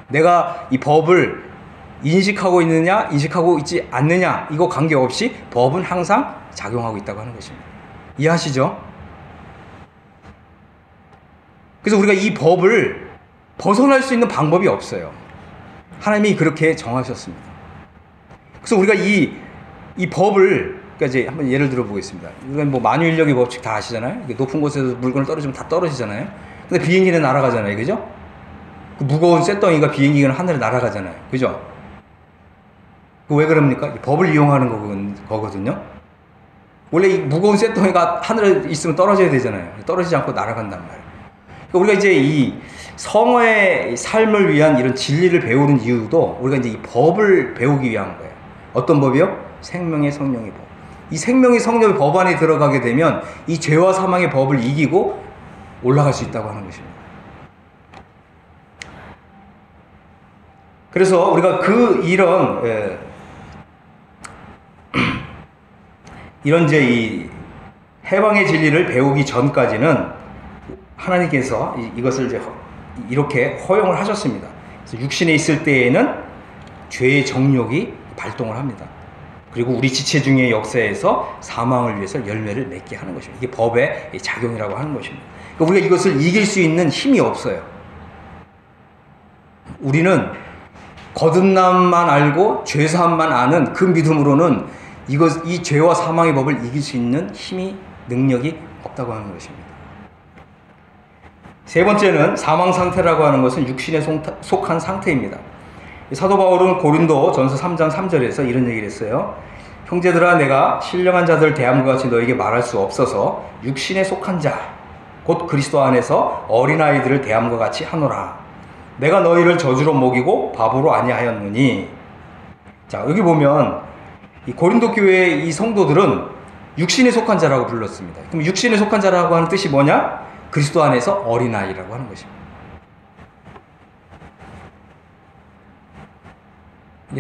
내가 이 법을 인식하고 있느냐, 인식하고 있지 않느냐, 이거 관계없이 법은 항상 작용하고 있다고 하는 것입니다. 이해하시죠? 그래서 우리가 이 법을 벗어날 수 있는 방법이 없어요. 하나님이 그렇게 정하셨습니다. 그래서 우리가 이 법을, 그러니까 이제 한번 예를 들어 보겠습니다. 우리가 뭐 만유인력의 법칙 다 아시잖아요? 높은 곳에서 물건을 떨어지면 다 떨어지잖아요? 근데 비행기는 날아가잖아요. 그죠? 그 무거운 쇳덩이가 비행기는 하늘에 날아가잖아요. 그죠? 왜 그럽니까? 법을 이용하는 거거든요. 원래 이 무거운 쇳덩이가 하늘에 있으면 떨어져야 되잖아요. 떨어지지 않고 날아간단 말이에요. 그러니까 우리가 이제 이 성화의 삶을 위한 이런 진리를 배우는 이유도 우리가 이제 이 법을 배우기 위한 거예요. 어떤 법이요? 생명의 성령의 법. 이 생명의 성령의 법 안에 들어가게 되면 이 죄와 사망의 법을 이기고 올라갈 수 있다고 하는 것입니다. 그래서 우리가 이런 이제 이 해방의 진리를 배우기 전까지는 하나님께서 이것을 이제 이렇게 허용을 하셨습니다. 그래서 육신에 있을 때에는 죄의 정욕이 발동을 합니다. 그리고 우리 지체 중의 역사에서 사망을 위해서 열매를 맺게 하는 것입니다. 이게 법의 작용이라고 하는 것입니다. 그러니까 우리가 이것을 이길 수 있는 힘이 없어요. 우리는 거듭남만 알고 죄사함만 아는 그 믿음으로는 이 죄와 사망의 법을 이길 수 있는 힘이, 능력이 없다고 하는 것입니다. 세 번째는 사망 상태라고 하는 것은 육신에 속한 상태입니다. 사도 바울은 고린도 전서 3장 3절에서 이런 얘기를 했어요. 형제들아, 내가 신령한 자들 대함과 같이 너에게 말할 수 없어서 육신에 속한 자, 곧 그리스도 안에서 어린아이들을 대함과 같이 하노라. 내가 너희를 저주로 먹이고 바보로 아니하였느니. 자, 여기 보면 이 고린도 교회의 이 성도들은 육신에 속한 자라고 불렀습니다. 그럼 육신에 속한 자라고 하는 뜻이 뭐냐? 그리스도 안에서 어린아이라고 하는 것입니다.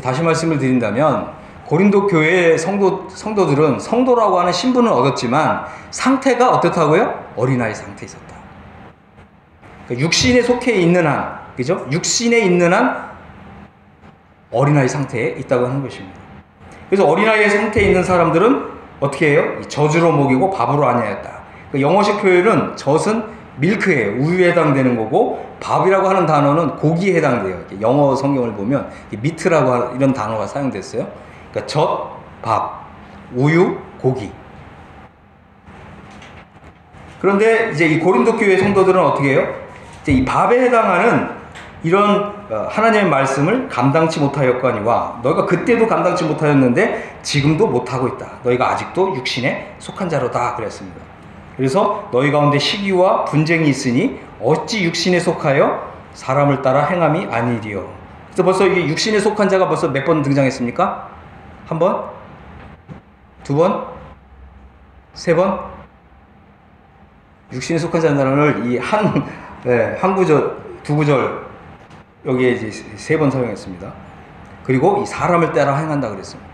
다시 말씀을 드린다면 고린도 교회의 성도들은 성도라고 하는 신분을 얻었지만 상태가 어떻다고요? 어린아이 상태에 있었다. 그러니까 육신에 속해 있는 한, 그죠? 육신에 있는 한 어린아이 상태에 있다고 하는 것입니다. 그래서 어린아이의 상태에 있는 사람들은 어떻게 해요? 저주로 먹이고 밥으로 아니하였다. 그러니까 영어식 표현은 젖은 밀크예요. 우유에 해당되는 거고, 밥이라고 하는 단어는 고기에 해당돼요. 영어 성경을 보면 미트라고 하는 이런 단어가 사용됐어요. 그러니까 젖, 밥, 우유, 고기. 그런데 이제 이 고린도 교회 성도들은 어떻게 해요? 이제 이 밥에 해당하는 이런 하나님의 말씀을 감당치 못하였거니와 너희가 그때도 감당치 못하였는데 지금도 못하고 있다. 너희가 아직도 육신에 속한 자로다 그랬습니다. 그래서 너희 가운데 시기와 분쟁이 있으니 어찌 육신에 속하여 사람을 따라 행함이 아니리요. 그래서 벌써 이게 육신에 속한 자가 벌써 몇 번 등장했습니까? 한 번? 두 번? 세 번? 육신에 속한 자라는 단어를 이 한 구절, 두 구절 여기에 이제 세 번 사용했습니다. 그리고 이 사람을 따라 행한다 그랬습니다.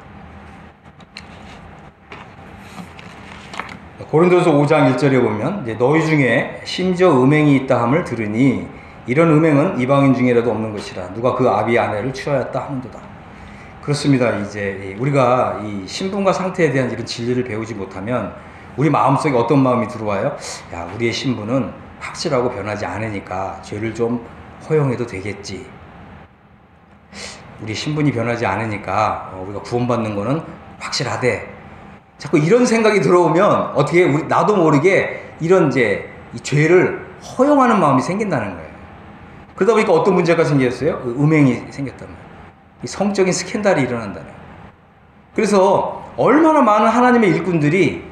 고린도서 5장 1절에 보면 이제 너희 중에 심지어 음행이 있다 함을 들으니 이런 음행은 이방인 중에라도 없는 것이라 누가 그 아비의 아내를 취하였다 하는도다. 그렇습니다. 이제 우리가 이 신분과 상태에 대한 이런 진리를 배우지 못하면 우리 마음속에 어떤 마음이 들어와요? 야, 우리의 신분은 확실하고 변하지 않으니까 죄를 좀 허용해도 되겠지. 우리 신분이 변하지 않으니까 우리가 구원받는 거는 확실하대. 자꾸 이런 생각이 들어오면 어떻게 나도 모르게 이런 이제 이 죄를 허용하는 마음이 생긴다는 거예요. 그러다 보니까 어떤 문제가 생겼어요? 음행이 생겼단 말이에요. 이 성적인 스캔들이 일어난다는 거예요. 그래서 얼마나 많은 하나님의 일꾼들이,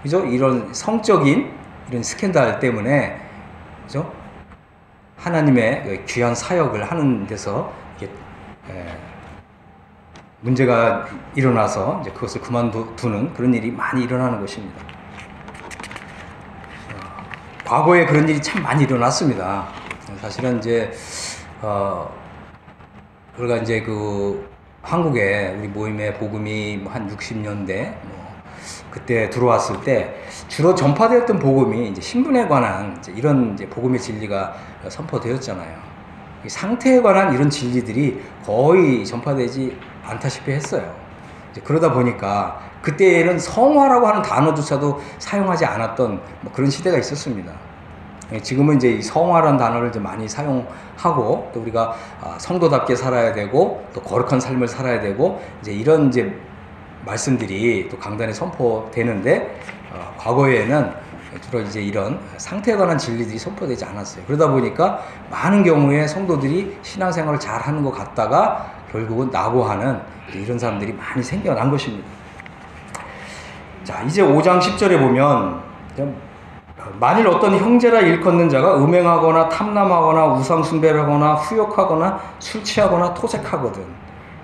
그죠? 이런 성적인 이런 스캔들 때문에, 그죠? 하나님의 귀한 사역을 하는 데서 이게 문제가 일어나서 이제 그것을 그만두는 그런 일이 많이 일어나는 것입니다. 과거에 그런 일이 참 많이 일어났습니다. 사실은 이제 우리가 이제 그 한국에 우리 모임의 복음이 한 60년대 그때 들어왔을 때 주로 전파되었던 복음이 이제 신분에 관한 이런 이제 복음의 진리가 선포되었잖아요. 상태에 관한 이런 진리들이 거의 전파되지 않다시피 했어요. 이제 그러다 보니까 그때에는 성화라고 하는 단어조차도 사용하지 않았던 그런 시대가 있었습니다. 지금은 이제 이 성화라는 단어를 이제 많이 사용하고, 또 우리가 성도답게 살아야 되고 또 거룩한 삶을 살아야 되고, 이제 이런 이제 말씀들이 또 강단에 선포되는데, 과거에는 주로 이제 이런 상태에 관한 진리들이 선포되지 않았어요. 그러다 보니까 많은 경우에 성도들이 신앙생활을 잘 하는 것 같다가 결국은 낙오하는 이런 사람들이 많이 생겨난 것입니다. 자, 이제 5장 10절에 보면, 만일 어떤 형제라 일컫는 자가 음행하거나 탐남하거나 우상숭배를 하거나 후욕하거나 술 취하거나 토색하거든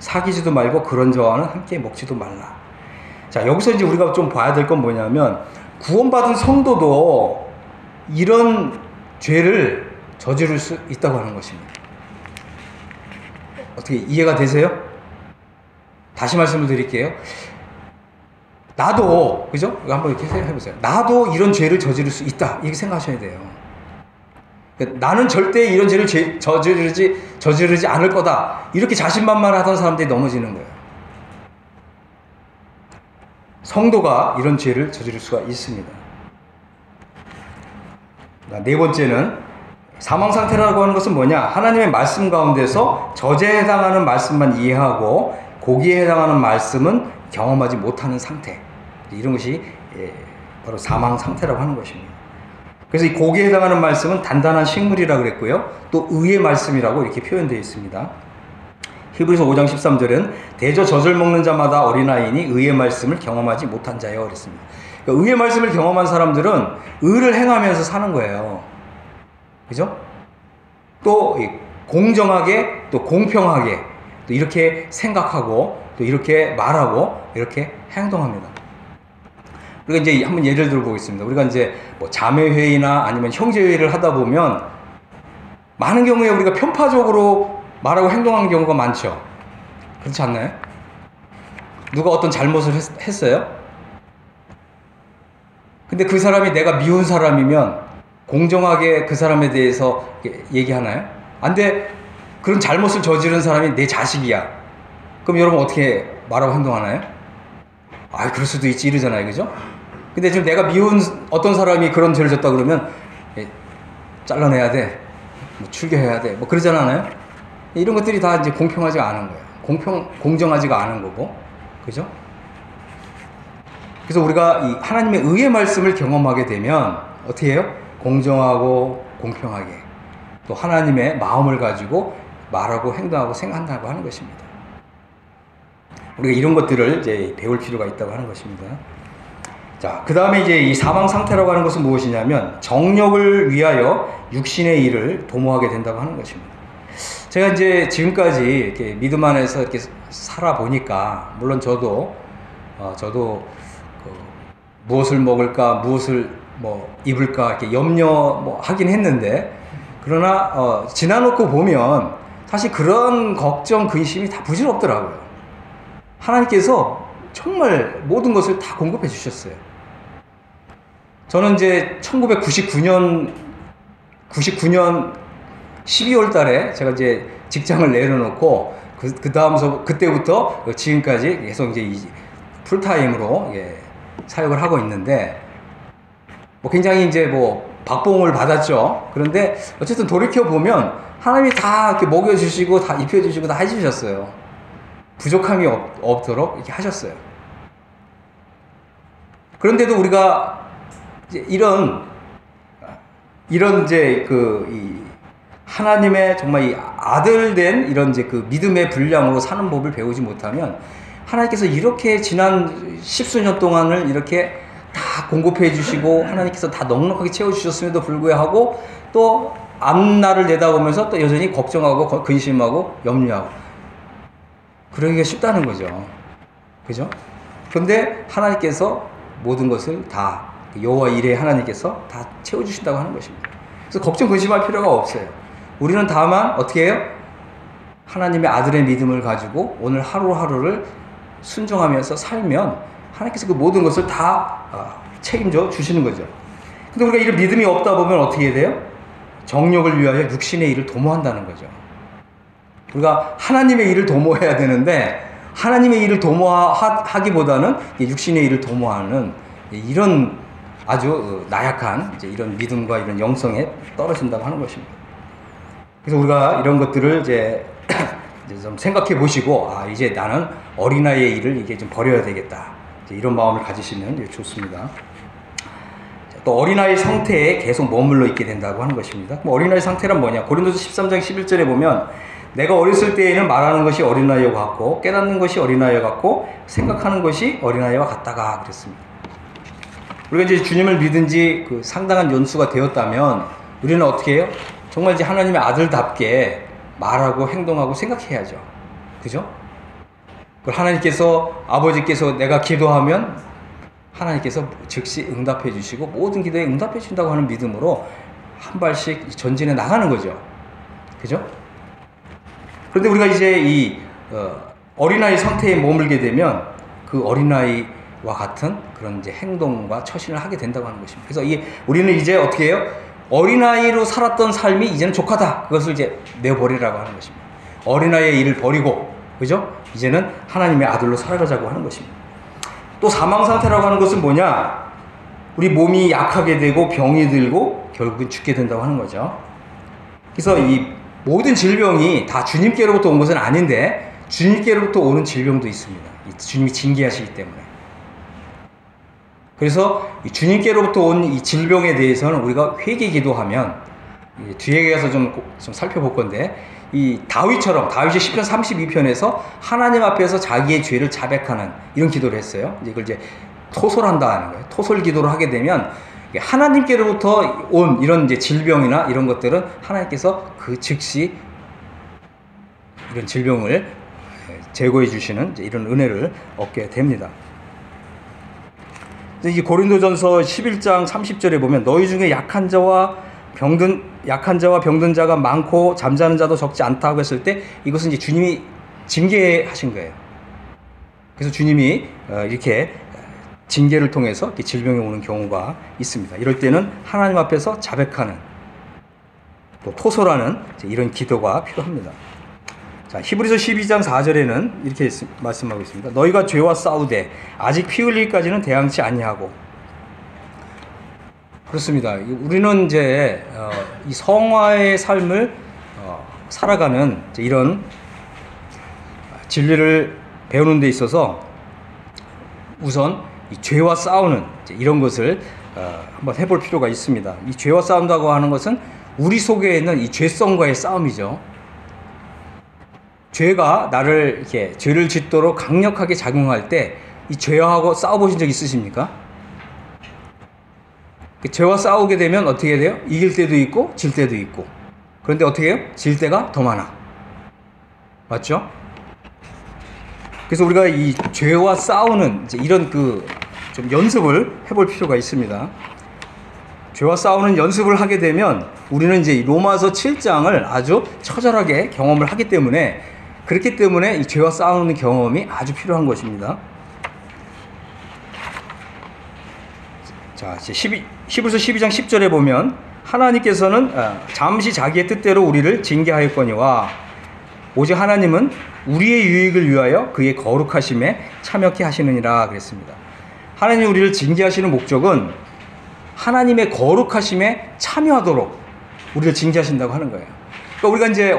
사귀지도 말고 그런 자와는 함께 먹지도 말라. 자, 여기서 이제 우리가 좀 봐야 될 건 뭐냐면, 구원받은 성도도 이런 죄를 저지를 수 있다고 하는 것입니다. 어떻게 이해가 되세요? 다시 말씀을 드릴게요. 나도, 그죠? 한번 이렇게 생각해보세요. 나도 이런 죄를 저지를 수 있다, 이렇게 생각하셔야 돼요. 나는 절대 이런 죄를 저지르지 않을 거다, 이렇게 자신만만하던 사람들이 넘어지는 거예요. 성도가 이런 죄를 저지를 수가 있습니다. 네 번째는, 사망상태라고 하는 것은 뭐냐? 하나님의 말씀 가운데서 저죄에 해당하는 말씀만 이해하고 고기에 해당하는 말씀은 경험하지 못하는 상태, 이런 것이 바로 사망상태라고 하는 것입니다. 그래서 이 고기에 해당하는 말씀은 단단한 식물이라고 그랬고요, 또 의의 말씀이라고 이렇게 표현되어 있습니다. 히브리서 5장 13절은 대저 젖을 먹는 자마다 어린아이니 의의 말씀을 경험하지 못한 자여 그랬습니다. 그러니까 의의 말씀을 경험한 사람들은 의를 행하면서 사는 거예요. 그죠? 또 공정하게, 또 공평하게, 또 이렇게 생각하고, 또 이렇게 말하고, 이렇게 행동합니다. 우리가 이제 한번 예를 들어 보겠습니다. 우리가 이제 뭐 자매회의나 아니면 형제회의를 하다 보면 많은 경우에 우리가 편파적으로 말하고 행동하는 경우가 많죠. 그렇지 않나요? 누가 어떤 잘못을 했어요? 근데 그 사람이 내가 미운 사람이면 공정하게 그 사람에 대해서 얘기하나요? 안 돼. 그런 잘못을 저지른 사람이 내 자식이야. 그럼 여러분 어떻게 말하고 행동하나요? 아, 그럴 수도 있지, 이러잖아요. 그죠? 근데 지금 내가 미운 어떤 사람이 그런 죄를 졌다 그러면 잘라내야 돼, 뭐 출교해야 돼, 뭐 그러지 않아요? 이런 것들이 다 이제 공평하지가 않은 거예요. 공정하지가 않은 거고, 그죠? 그래서 우리가 이 하나님의 의의 말씀을 경험하게 되면 어떻게 해요? 공정하고 공평하게, 또 하나님의 마음을 가지고 말하고 행동하고 생각한다고 하는 것입니다. 우리가 이런 것들을 이제 배울 필요가 있다고 하는 것입니다. 자, 그 다음에 이제 이 사망 상태라고 하는 것은 무엇이냐면, 정욕을 위하여 육신의 일을 도모하게 된다고 하는 것입니다. 제가 이제 지금까지 이렇게 믿음 안에서 이렇게 살아보니까, 물론 저도 무엇을 먹을까, 무엇을 뭐 입을까 이렇게 염려하긴 했는데, 그러나 지나놓고 보면 사실 그런 걱정, 근심이 다 부질없더라고요. 하나님께서 정말 모든 것을 다 공급해 주셨어요. 저는 이제 1999년 12월 달에 제가 이제 직장을 내려놓고 그때부터 지금까지 계속 이제 풀타임으로 사역을 하고 있는데, 뭐 굉장히 이제 뭐 박봉을 받았죠. 그런데 어쨌든 돌이켜 보면 하나님이 다 이렇게 먹여주시고 다 입혀주시고 다 해주셨어요. 부족함이 없도록 이렇게 하셨어요. 그런데도 우리가 이제 이런 이제 하나님의 정말 이 아들 된 이런 이제 그 믿음의 분량으로 사는 법을 배우지 못하면 하나님께서 이렇게 지난 십수년 동안을 이렇게 다 공급해 주시고 하나님께서 다 넉넉하게 채워주셨음에도 불구하고 또 앞날을 내다보면서 또 여전히 걱정하고 근심하고 염려하고 그러기가 쉽다는 거죠. 그죠? 그런데 하나님께서 모든 것을 다 여호와 이레 하나님께서 다 채워주신다고 하는 것입니다. 그래서 걱정 근심할 필요가 없어요. 우리는 다만 어떻게 해요? 하나님의 아들의 믿음을 가지고 오늘 하루하루를 순종하면서 살면 하나님께서 그 모든 것을 다 책임져 주시는 거죠. 근데 우리가 이런 믿음이 없다 보면 어떻게 돼요? 정욕을 위하여 육신의 일을 도모한다는 거죠. 우리가 하나님의 일을 도모해야 되는데 하나님의 일을 도모하기보다는 육신의 일을 도모하는 이런 아주 나약한 이런 믿음과 이런 영성에 떨어진다고 하는 것입니다. 그래서 우리가 이런 것들을 이제 좀 생각해 보시고 이제 나는 어린아이의 일을 이게 좀 버려야 되겠다. 이런 마음을 가지시면 좋습니다. 또 어린아이 상태에 계속 머물러 있게 된다고 하는 것입니다. 어린아이 상태란 뭐냐? 고린도서 13장 11절에 보면 내가 어렸을 때에는 말하는 것이 어린아이와 같고 깨닫는 것이 어린아이와 같고 생각하는 것이 어린아이와 같다가 그랬습니다. 우리가 이제 주님을 믿은 지 그 상당한 연수가 되었다면 우리는 어떻게 해요? 정말 이제 하나님의 아들답게 말하고 행동하고 생각해야죠. 그죠? 하나님께서 아버지께서 내가 기도하면 하나님께서 즉시 응답해 주시고 모든 기도에 응답해 주신다고 하는 믿음으로 한 발씩 전진해 나가는 거죠. 그죠? 그런데 우리가 이제 이 어린아이 상태에 머물게 되면 그 어린아이와 같은 그런 이제 행동과 처신을 하게 된다고 하는 것입니다. 그래서 우리는 이제 어떻게 해요? 어린아이로 살았던 삶이 이제는 족하다. 그것을 이제 내버리라고 하는 것입니다. 어린아이의 일을 버리고, 그죠? 이제는 하나님의 아들로 살아가자고 하는 것입니다. 또 사망 상태라고 하는 것은 뭐냐? 우리 몸이 약하게 되고 병이 들고 결국은 죽게 된다고 하는 거죠. 그래서 이 모든 질병이 다 주님께로부터 온 것은 아닌데 주님께로부터 오는 질병도 있습니다. 주님이 징계하시기 때문에. 그래서 주님께로부터 온 이 질병에 대해서는 우리가 회개 기도하면 뒤에 가서 좀 살펴볼 건데 이 다윗처럼 다윗이 시편 32편에서 하나님 앞에서 자기의 죄를 자백하는 이런 기도를 했어요. 이걸 이제 토솔한다는 거예요. 토솔 기도를 하게 되면 하나님께로부터 온 이런 이제 질병이나 이런 것들은 하나님께서 그 즉시 이런 질병을 제거해 주시는 이런 은혜를 얻게 됩니다. 이 고린도전서 11장 30절에 보면 너희 중에 약한 자와 병든 자가 많고 잠자는 자도 적지 않다고 했을 때 이것은 이제 주님이 징계하신 거예요. 그래서 주님이 이렇게 징계를 통해서 이렇게 질병이 오는 경우가 있습니다. 이럴 때는 하나님 앞에서 자백하는 또 토솔하는 이런 기도가 필요합니다. 자, 히브리서 12장 4절에는 이렇게 말씀하고 있습니다. 너희가 죄와 싸우되 아직 피 흘리기까지는 대항치 아니하고. 그렇습니다. 우리는 이제 이 성화의 삶을 살아가는 이런 진리를 배우는 데 있어서 우선 이 죄와 싸우는 이런 것을 한번 해볼 필요가 있습니다. 이 죄와 싸운다고 하는 것은 우리 속에 있는 이 죄성과의 싸움이죠. 죄가 나를 이렇게 죄를 짓도록 강력하게 작용할 때 이 죄하고 싸워보신 적 있으십니까? 죄와 싸우게 되면 어떻게 돼요? 이길 때도 있고 질 때도 있고. 그런데 어떻게 해요? 질 때가 더 많아. 맞죠? 그래서 우리가 이 죄와 싸우는 이런 좀 연습을 해볼 필요가 있습니다. 죄와 싸우는 연습을 하게 되면 우리는 이제 로마서 7장을 아주 처절하게 경험을 하기 때문에 그렇기 때문에 이 죄와 싸우는 경험이 아주 필요한 것입니다. 자, 히브리서 12장 10절에 보면 하나님께서는 잠시 자기의 뜻대로 우리를 징계하였거니와 오직 하나님은 우리의 유익을 위하여 그의 거룩하심에 참여케 하시느니라 그랬습니다. 하나님이 우리를 징계하시는 목적은 하나님의 거룩하심에 참여하도록 우리를 징계하신다고 하는 거예요. 그러니까 우리가 이제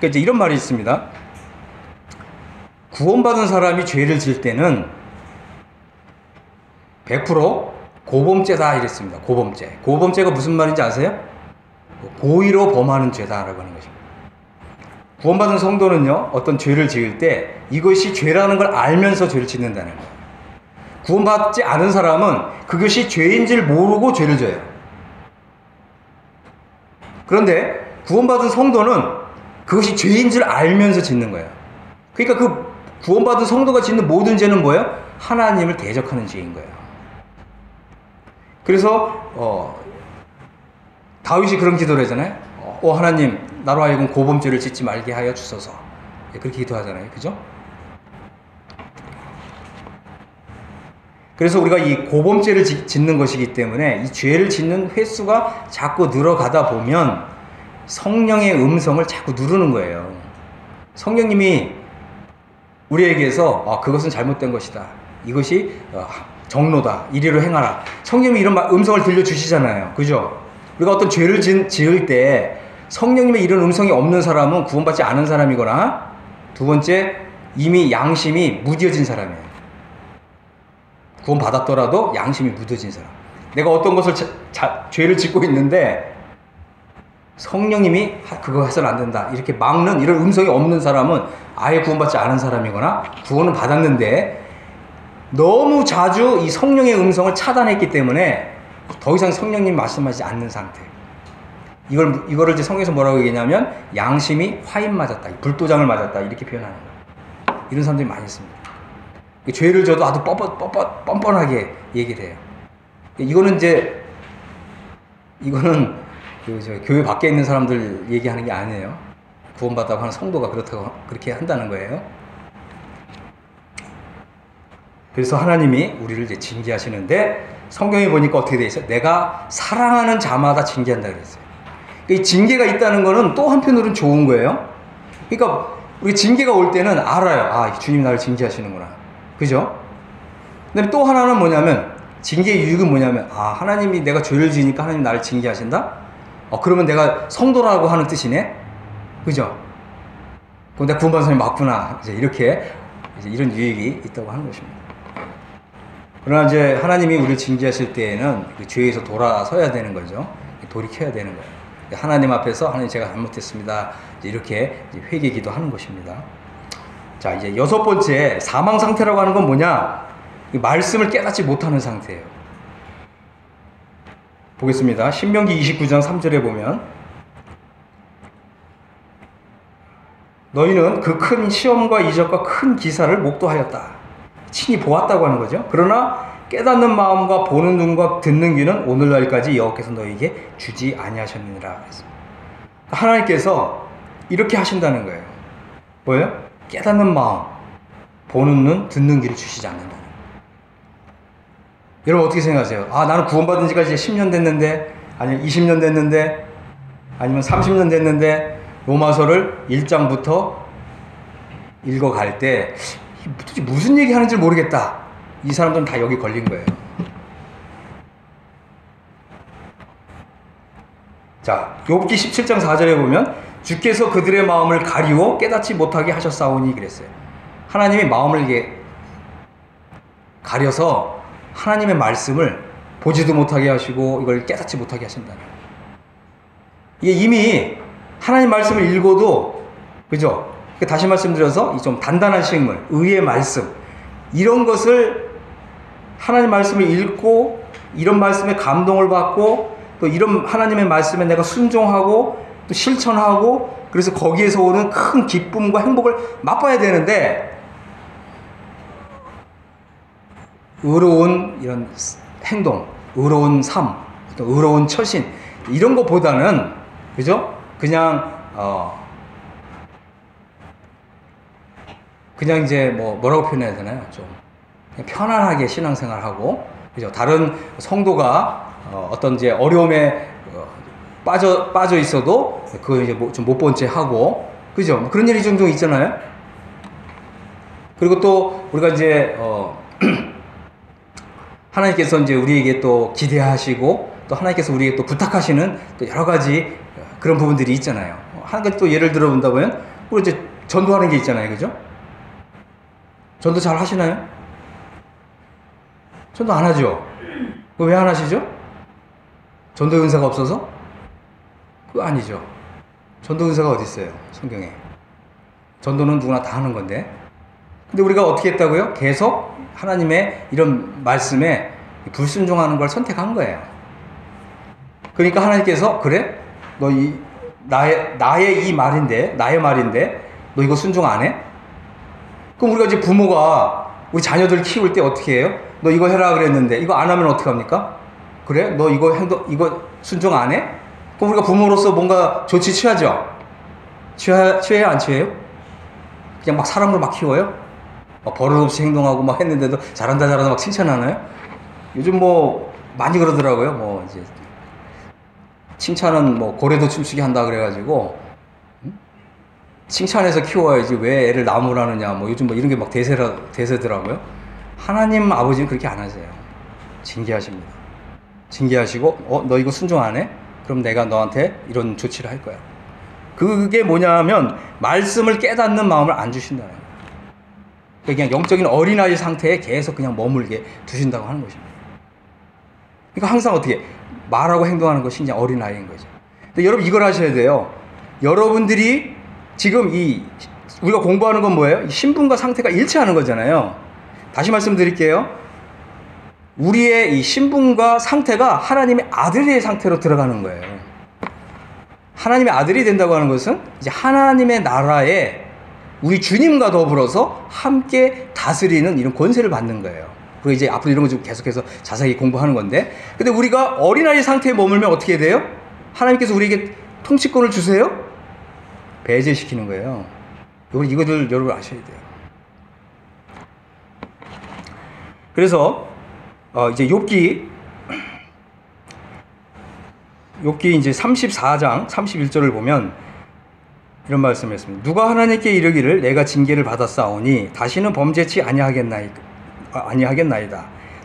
이제 이런 말이 있습니다. 구원받은 사람이 죄를 질 때는 100% 고범죄다 이랬습니다. 고범죄. 고범죄가 무슨 말인지 아세요? 고의로 범하는 죄다라고 하는 것입니다. 구원받은 성도는요, 어떤 죄를 지을 때 이것이 죄라는 걸 알면서 죄를 짓는다는 거예요. 구원받지 않은 사람은 그것이 죄인 줄 모르고 죄를 져요. 그런데 구원받은 성도는 그것이 죄인 줄 알면서 짓는 거예요. 그러니까 그 구원받은 성도가 짓는 모든 죄는 뭐예요? 하나님을 대적하는 죄인 거예요. 그래서 다윗이 그런 기도를 하잖아요. 하나님, 나로 하여금 고범죄를 짓지 말게 하여 주소서. 그렇게 기도하잖아요. 그죠? 그래서 우리가 이 고범죄를 짓는 것이기 때문에 이 죄를 짓는 횟수가 자꾸 늘어가다 보면 성령의 음성을 자꾸 누르는 거예요. 성령님이 우리에게서 그것은 잘못된 것이다. 이것이 정로다. 이리로 행하라. 성령님이 이런 음성을 들려주시잖아요. 그죠? 우리가 어떤 죄를 지을 때 성령님의 이런 음성이 없는 사람은 구원받지 않은 사람이거나, 두 번째, 이미 양심이 무뎌진 사람이에요. 구원받았더라도 양심이 무뎌진 사람. 내가 어떤 것을 죄를 짓고 있는데 성령님이 그거 해서는 안 된다 이렇게 막는 이런 음성이 없는 사람은 아예 구원받지 않은 사람이거나, 구원은 받았는데 너무 자주 이 성령의 음성을 차단했기 때문에 더 이상 성령님 말씀하지 않는 상태. 이거를 이제 성경에서 뭐라고 얘기하냐면 양심이 화인 맞았다, 불도장을 맞았다 이렇게 표현하는 거예요. 이런 사람들이 많이 있습니다. 죄를 져도 아주 뻔뻔하게 얘기를 해요. 이거는 교회 밖에 있는 사람들 얘기하는 게 아니에요. 구원받았다고 하는 성도가 그렇게 한다는 거예요. 그래서 하나님이 우리를 이제 징계하시는데, 성경에 보니까 어떻게 돼 있어요? 내가 사랑하는 자마다 징계한다 그랬어요. 이 징계가 있다는 거는 또 한편으로는 좋은 거예요. 그러니까 우리 징계가 올 때는 알아요. 주님 나를 징계하시는구나. 그죠? 근데 또 하나는 뭐냐면, 징계의 유익은 뭐냐면, 하나님이 내가 죄를 지으니까 하나님 나를 징계하신다? 그러면 내가 성도라고 하는 뜻이네? 그죠? 그럼 내가 구원받은 사람이 맞구나. 이제 이런 유익이 있다고 하는 것입니다. 그러나 이제 하나님이 우리를 징계하실 때에는 그 죄에서 돌아서야 되는 거죠. 돌이켜야 되는 거예요. 하나님 앞에서 하나님 제가 잘못했습니다. 이렇게 회개 기도하는 것입니다. 자, 이제 여섯 번째 사망 상태라고 하는 건 뭐냐? 말씀을 깨닫지 못하는 상태예요. 보겠습니다. 신명기 29장 3절에 보면, 너희는 그 큰 시험과 이적과 큰 기사를 목도하였다. 친히 보았다고 하는 거죠. 그러나 깨닫는 마음과 보는 눈과 듣는 귀는 오늘날까지 여호와께서 너희에게 주지 아니하셨느니라. 하나님께서 이렇게 하신다는 거예요. 뭐예요? 깨닫는 마음, 보는 눈, 듣는 귀를 주시지 않는다는 거예요. 여러분 어떻게 생각하세요? 나는 구원받은 지가 이제 10년 됐는데, 아니면 20년 됐는데, 아니면 30년 됐는데, 로마서를 1장부터 읽어갈 때 도대체 무슨 얘기 하는지 모르겠다. 이 사람들은 다 여기 걸린 거예요. 자, 욥기 17장 4절에 보면 주께서 그들의 마음을 가리워 깨닫지 못하게 하셨사오니 그랬어요. 하나님이 마음을 이게 가려서 하나님의 말씀을 보지도 못하게 하시고 이걸 깨닫지 못하게 하신다는 거예요. 이게 이미 하나님 말씀을 읽어도, 그죠? 다시 말씀드려서 좀 단단한 식물, 의의 말씀, 이런 것을 하나님 말씀을 읽고 이런 말씀에 감동을 받고 또 이런 하나님의 말씀에 내가 순종하고 또 실천하고, 그래서 거기에서 오는 큰 기쁨과 행복을 맛봐야 되는데, 의로운 이런 행동, 의로운 삶, 또 의로운 처신, 이런 것보다는, 그죠? 그냥 이제 뭐라고 표현해야 되나요? 좀 그냥 편안하게 신앙생활하고, 그죠? 다른 성도가 어떤 이제 어려움에 빠져 있어도 그거 이제 좀 못 본 채 하고, 그죠? 그런 일이 종종 있잖아요. 그리고 또 우리가 이제 하나님께서 이제 우리에게 또 기대하시고 또 하나님께서 우리에게 또 부탁하시는 또 여러 가지 그런 부분들이 있잖아요. 한 가지 또 예를 들어 본다면 우리 이제 전도하는 게 있잖아요, 그죠? 전도 잘 하시나요? 전도 안 하죠. 왜 안 하시죠? 전도 은사가 없어서? 그거 아니죠. 전도 은사가 어디 있어요? 성경에. 전도는 누구나 다 하는 건데. 근데 우리가 어떻게 했다고요? 계속 하나님의 이런 말씀에 불순종하는 걸 선택한 거예요. 그러니까 하나님께서 그래? 너 나의 말인데 너 이거 순종 안 해? 그럼 우리가 이제 부모가 우리 자녀들 키울 때 어떻게 해요? 너 이거 해라 그랬는데 이거 안 하면 어떡합니까? 그래? 너 이거 순종 안 해? 그럼 우리가 부모로서 뭔가 조치 취하죠? 취해요? 안 취해요? 그냥 막 사람으로 막 키워요? 막 버릇없이 행동하고 막 했는데도 잘한다 막 칭찬하나요? 요즘 뭐 많이 그러더라고요. 뭐 이제 칭찬은 뭐 고래도 춤추게 한다 그래가지고 칭찬해서 키워야지 왜 애를 나무라느냐 뭐 요즘 뭐 이런 게 막 대세더라고요. 하나님 아버지는 그렇게 안 하세요. 징계하십니다. 징계하시고 너 이거 순종 안 해? 그럼 내가 너한테 이런 조치를 할 거야. 그게 뭐냐면 말씀을 깨닫는 마음을 안 주신다는 거예요. 그냥 영적인 어린아이 상태에 계속 그냥 머물게 두신다고 하는 것입니다. 그러니까 항상 어떻게 말하고 행동하는 것이 그냥 어린아이인 거죠. 근데 여러분 이걸 하셔야 돼요. 여러분들이 지금 우리가 공부하는 건 뭐예요? 신분과 상태가 일치하는 거잖아요. 다시 말씀드릴게요. 우리의 이 신분과 상태가 하나님의 아들의 상태로 들어가는 거예요. 하나님의 아들이 된다고 하는 것은 이제 하나님의 나라에 우리 주님과 더불어서 함께 다스리는 이런 권세를 받는 거예요. 그리고 이제 앞으로 이런 거 좀 계속해서 자세히 공부하는 건데, 근데 우리가 어린아이 상태에 머물면 어떻게 돼요? 하나님께서 우리에게 통치권을 주세요? 배제시키는 거예요. 이거들 여러분 아셔야 돼요. 그래서 이제 욥기 이제 34장 31절을 보면 이런 말씀을 했습니다. 누가 하나님께 이르기를 내가 징계를 받았사오니 다시는 범죄치 아니하겠나이다.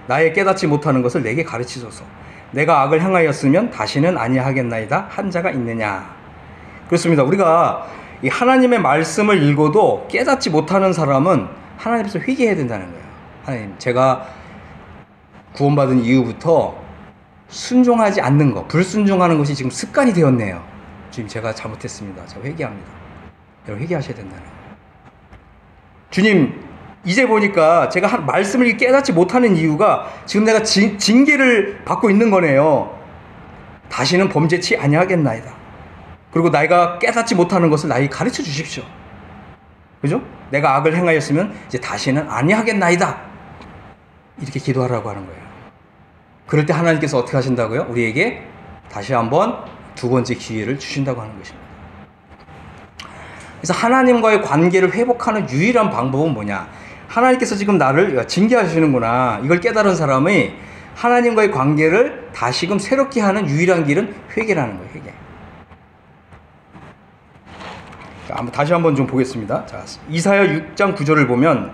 나의 깨닫지 못하는 것을 내게 가르치소서. 내가 악을 행하였으면 다시는 아니하겠나이다 한 자가 있느냐. 그렇습니다. 우리가 이 하나님의 말씀을 읽어도 깨닫지 못하는 사람은 하나님 앞에서 회개해야 된다는 거예요. 하나님, 제가 구원받은 이후부터 순종하지 않는 것, 불순종하는 것이 지금 습관이 되었네요. 주님, 제가 잘못했습니다. 제가 회개합니다. 여러분 회개하셔야 된다는 거예요. 주님, 이제 보니까 제가 말씀을 깨닫지 못하는 이유가 지금 내가 징계를 받고 있는 거네요. 다시는 범죄치 아니하겠나이다. 그리고 내가 깨닫지 못하는 것을 나에게 가르쳐 주십시오. 그죠? 내가 악을 행하였으면 이제 다시는 아니하겠나이다. 이렇게 기도하라고 하는 거예요. 그럴 때 하나님께서 어떻게 하신다고요? 우리에게 다시 한번 두 번째 기회를 주신다고 하는 것입니다. 그래서 하나님과의 관계를 회복하는 유일한 방법은 뭐냐? 하나님께서 지금 나를 징계하시는구나. 이걸 깨달은 사람이 하나님과의 관계를 다시금 새롭게 하는 유일한 길은 회개라는 거예요. 회개. 다시 한번 좀 보겠습니다. 자, 이사야 6장 9절을 보면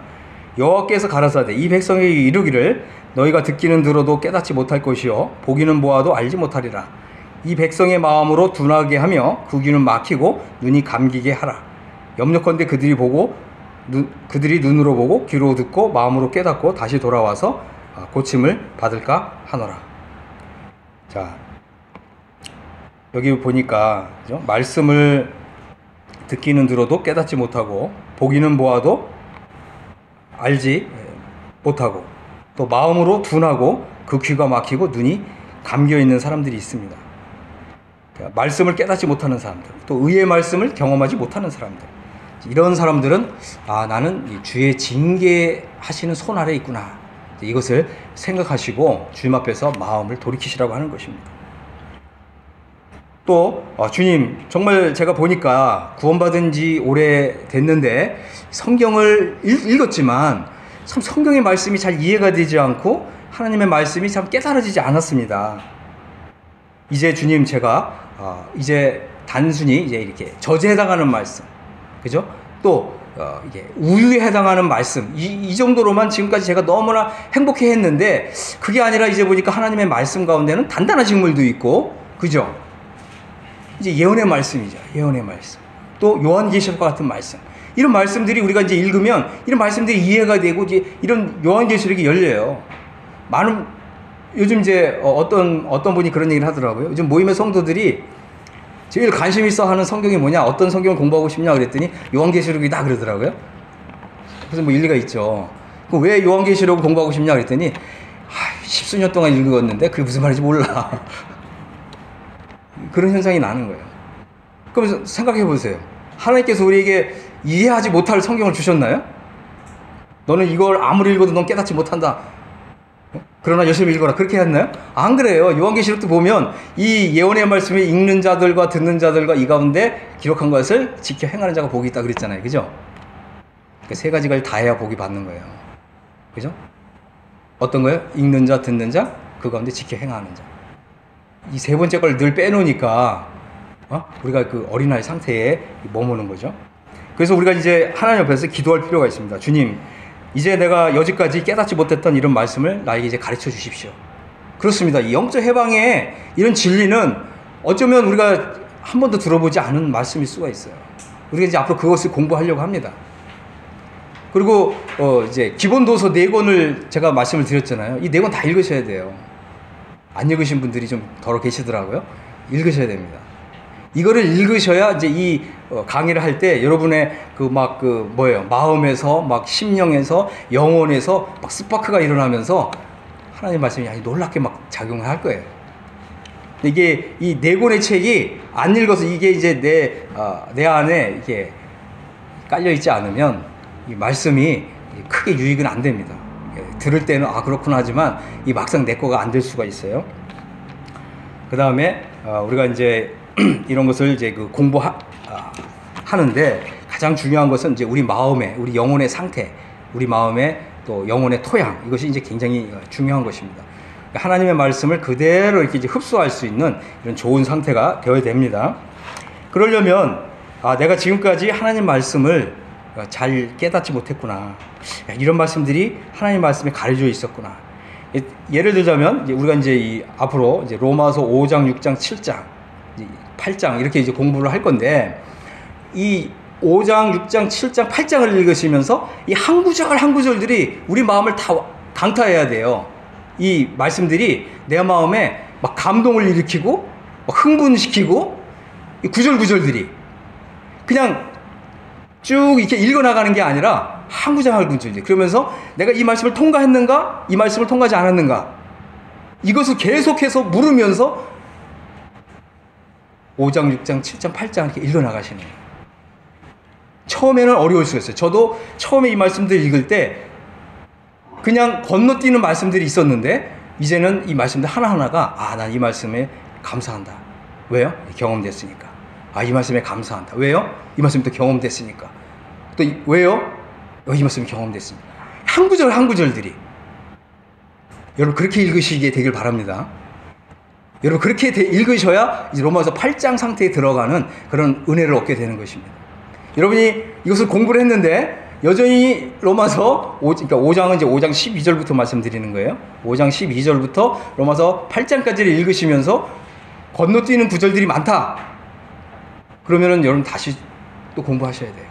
여호와께서 가라사대 이 백성에게 이르기를 너희가 듣기는 들어도 깨닫지 못할 것이요 보기는 보아도 알지 못하리라. 이 백성의 마음으로 둔하게 하며 그 귀는 막히고 눈이 감기게 하라. 염려컨대 그들이 눈으로 보고 귀로 듣고 마음으로 깨닫고 다시 돌아와서 고침을 받을까 하노라. 자, 여기 보니까 그죠? 말씀을 듣기는 들어도 깨닫지 못하고 보기는 보아도 알지 못하고 또 마음으로 둔하고 그 귀가 막히고 눈이 감겨있는 사람들이 있습니다. 그러니까 말씀을 깨닫지 못하는 사람들, 또 의의 말씀을 경험하지 못하는 사람들, 이런 사람들은 나는 주의 징계하시는 손 아래에 있구나, 이것을 생각하시고 주님 앞에서 마음을 돌이키시라고 하는 것입니다. 또 주님, 정말 제가 보니까 구원받은 지 오래됐는데 성경을 읽었지만 참 성경의 말씀이 잘 이해가 되지 않고 하나님의 말씀이 참 깨달아지지 않았습니다. 이제 주님, 제가 이제 단순히 이제 이렇게 저주에 해당하는 말씀, 그죠? 또 이게 우유에 해당하는 말씀, 이 정도로만 지금까지 제가 너무나 행복해 했는데, 그게 아니라 이제 보니까 하나님의 말씀 가운데는 단단한 식물도 있고, 그죠? 이제 예언의 말씀이죠. 예언의 말씀. 또 요한계시록과 같은 말씀. 이런 말씀들이 우리가 이제 읽으면 이런 말씀들이 이해가 되고 이제 이런 요한계시록이 열려요. 요즘 이제 어떤 분이 그런 얘기를 하더라고요. 요즘 모임의 성도들이 제일 관심 있어 하는 성경이 뭐냐, 어떤 성경을 공부하고 싶냐 그랬더니 요한계시록이다 그러더라고요. 그래서 뭐 일리가 있죠. 왜 요한계시록을 공부하고 싶냐 그랬더니 십수년 동안 읽었는데 그게 무슨 말인지 몰라. 그런 현상이 나는 거예요. 그러면서 생각해 보세요. 하나님께서 우리에게 이해하지 못할 성경을 주셨나요? 너는 이걸 아무리 읽어도 넌 깨닫지 못한다. 그러나 열심히 읽어라. 그렇게 했나요? 안 그래요. 요한계시록도 보면 이 예언의 말씀이 읽는 자들과 듣는 자들과 이 가운데 기록한 것을 지켜 행하는 자가 복이 있다 그랬잖아요. 그죠? 그 세 가지가 다 해야 복이 받는 거예요. 그죠? 어떤 거예요? 읽는 자, 듣는 자, 그 가운데 지켜 행하는 자. 이 세 번째 걸 늘 빼놓으니까 우리가 그 어린아이 상태에 머무는 거죠. 그래서 우리가 이제 하나님 앞에서 기도할 필요가 있습니다. 주님, 이제 내가 여지까지 깨닫지 못했던 이런 말씀을 나에게 이제 가르쳐 주십시오. 그렇습니다. 이 영적 해방의 이런 진리는 어쩌면 우리가 한 번도 들어보지 않은 말씀일 수가 있어요. 우리가 이제 앞으로 그것을 공부하려고 합니다. 그리고 이제 기본 도서 4권을 제가 말씀을 드렸잖아요. 이 4권 다 읽으셔야 돼요. 안 읽으신 분들이 좀 덜어 계시더라고요. 읽으셔야 됩니다. 이거를 읽으셔야 이제 이 강의를 할 때 여러분의 마음에서 막 심령에서 영혼에서 막 스파크가 일어나면서 하나님 말씀이 아주 놀랍게 막 작용을 할 거예요. 이게 이 4권의 책이 안 읽어서 이게 이제 내 안에 이게 깔려 있지 않으면 이 말씀이 크게 유익은 안 됩니다. 들을 때는 그렇구나 하지만 이 막상 내 거가 안 될 수가 있어요. 그 다음에 우리가 이제 이런 것을 이제 하는데 가장 중요한 것은 이제 우리 마음의, 우리 영혼의 상태, 우리 마음의 또 영혼의 토양, 이것이 이제 굉장히 중요한 것입니다. 하나님의 말씀을 그대로 이렇게 이제 흡수할 수 있는 이런 좋은 상태가 되어야 됩니다. 그러려면 내가 지금까지 하나님 말씀을 잘 깨닫지 못했구나. 이런 말씀들이 하나님 말씀에 가려져 있었구나. 예를 들자면 우리가 이제 앞으로 이제 로마서 5장, 6장, 7장, 8장 이렇게 이제 공부를 할 건데 이 5장, 6장, 7장, 8장을 읽으시면서 이 한 구절 한 구절들이 우리 마음을 다 강타해야 돼요. 이 말씀들이 내 마음에 막 감동을 일으키고 막 흥분시키고 이 구절구절들이 그냥 쭉 이렇게 읽어나가는 게 아니라 한 구절 한 구절들 그러면서 내가 이 말씀을 통과했는가? 이 말씀을 통과하지 않았는가? 이것을 계속해서 물으면서 5장, 6장, 7장, 8장 이렇게 읽어나가시는 거예요. 처음에는 어려울 수 있어요. 저도 처음에 이 말씀들 읽을 때 그냥 건너뛰는 말씀들이 있었는데 이제는 이 말씀들 하나하나가 난 이 말씀에 감사한다. 왜요? 경험됐으니까. 이 말씀에 감사한다. 왜요? 이 말씀이 또 경험됐으니까. 또 왜요? 이 말씀이 경험됐습니다. 한 구절 한 구절들이 여러분 그렇게 읽으시게 되길 바랍니다. 여러분 그렇게 읽으셔야 이제 로마서 8장 상태에 들어가는 그런 은혜를 얻게 되는 것입니다. 여러분이 이것을 공부를 했는데 여전히 로마서 5장은 이제 5장 12절부터 말씀드리는 거예요. 5장 12절부터 로마서 8장까지를 읽으시면서 건너뛰는 구절들이 많다. 그러면은 여러분 다시 또 공부하셔야 돼요.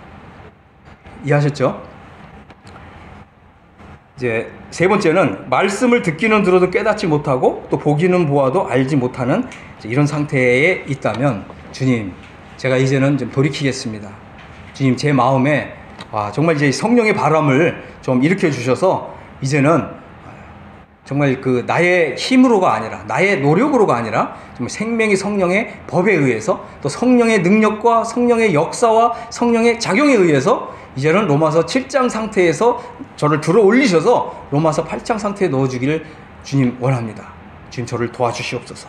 이해하셨죠? 이제 세 번째는 말씀을 듣기는 들어도 깨닫지 못하고 또 보기는 보아도 알지 못하는 이런 상태에 있다면 주님, 제가 이제는 좀 돌이키겠습니다. 주님, 제 마음에 정말 이제 성령의 바람을 좀 일으켜 주셔서 이제는 정말 나의 힘으로가 아니라 나의 노력으로가 아니라 정말 생명의 성령의 법에 의해서 또 성령의 능력과 성령의 역사와 성령의 작용에 의해서 이제는 로마서 7장 상태에서 저를 들어 올리셔서 로마서 8장 상태에 넣어주기를 주님 원합니다. 주님 저를 도와주시옵소서.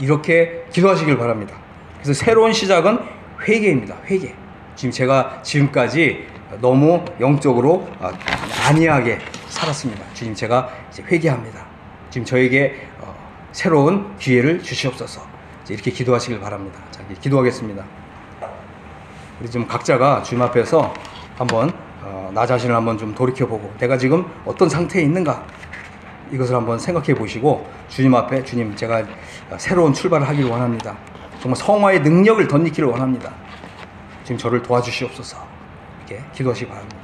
이렇게 기도하시길 바랍니다. 그래서 새로운 시작은 회개입니다. 회개. 제가 지금까지 너무 영적으로 안이하게 살았습니다. 주님 제가 이제 회개합니다. 지금 저에게 새로운 기회를 주시옵소서. 이렇게 기도하시길 바랍니다. 자, 기도하겠습니다. 우리 좀 각자가 주님 앞에서 한번 나 자신을 한번 좀 돌이켜보고 내가 지금 어떤 상태에 있는가 이것을 한번 생각해 보시고 주님 앞에 주님 제가 새로운 출발을 하길 원합니다. 정말 성화의 능력을 덧입기를 원합니다. 지금 저를 도와주시옵소서. 이렇게 기도하시기 바랍니다.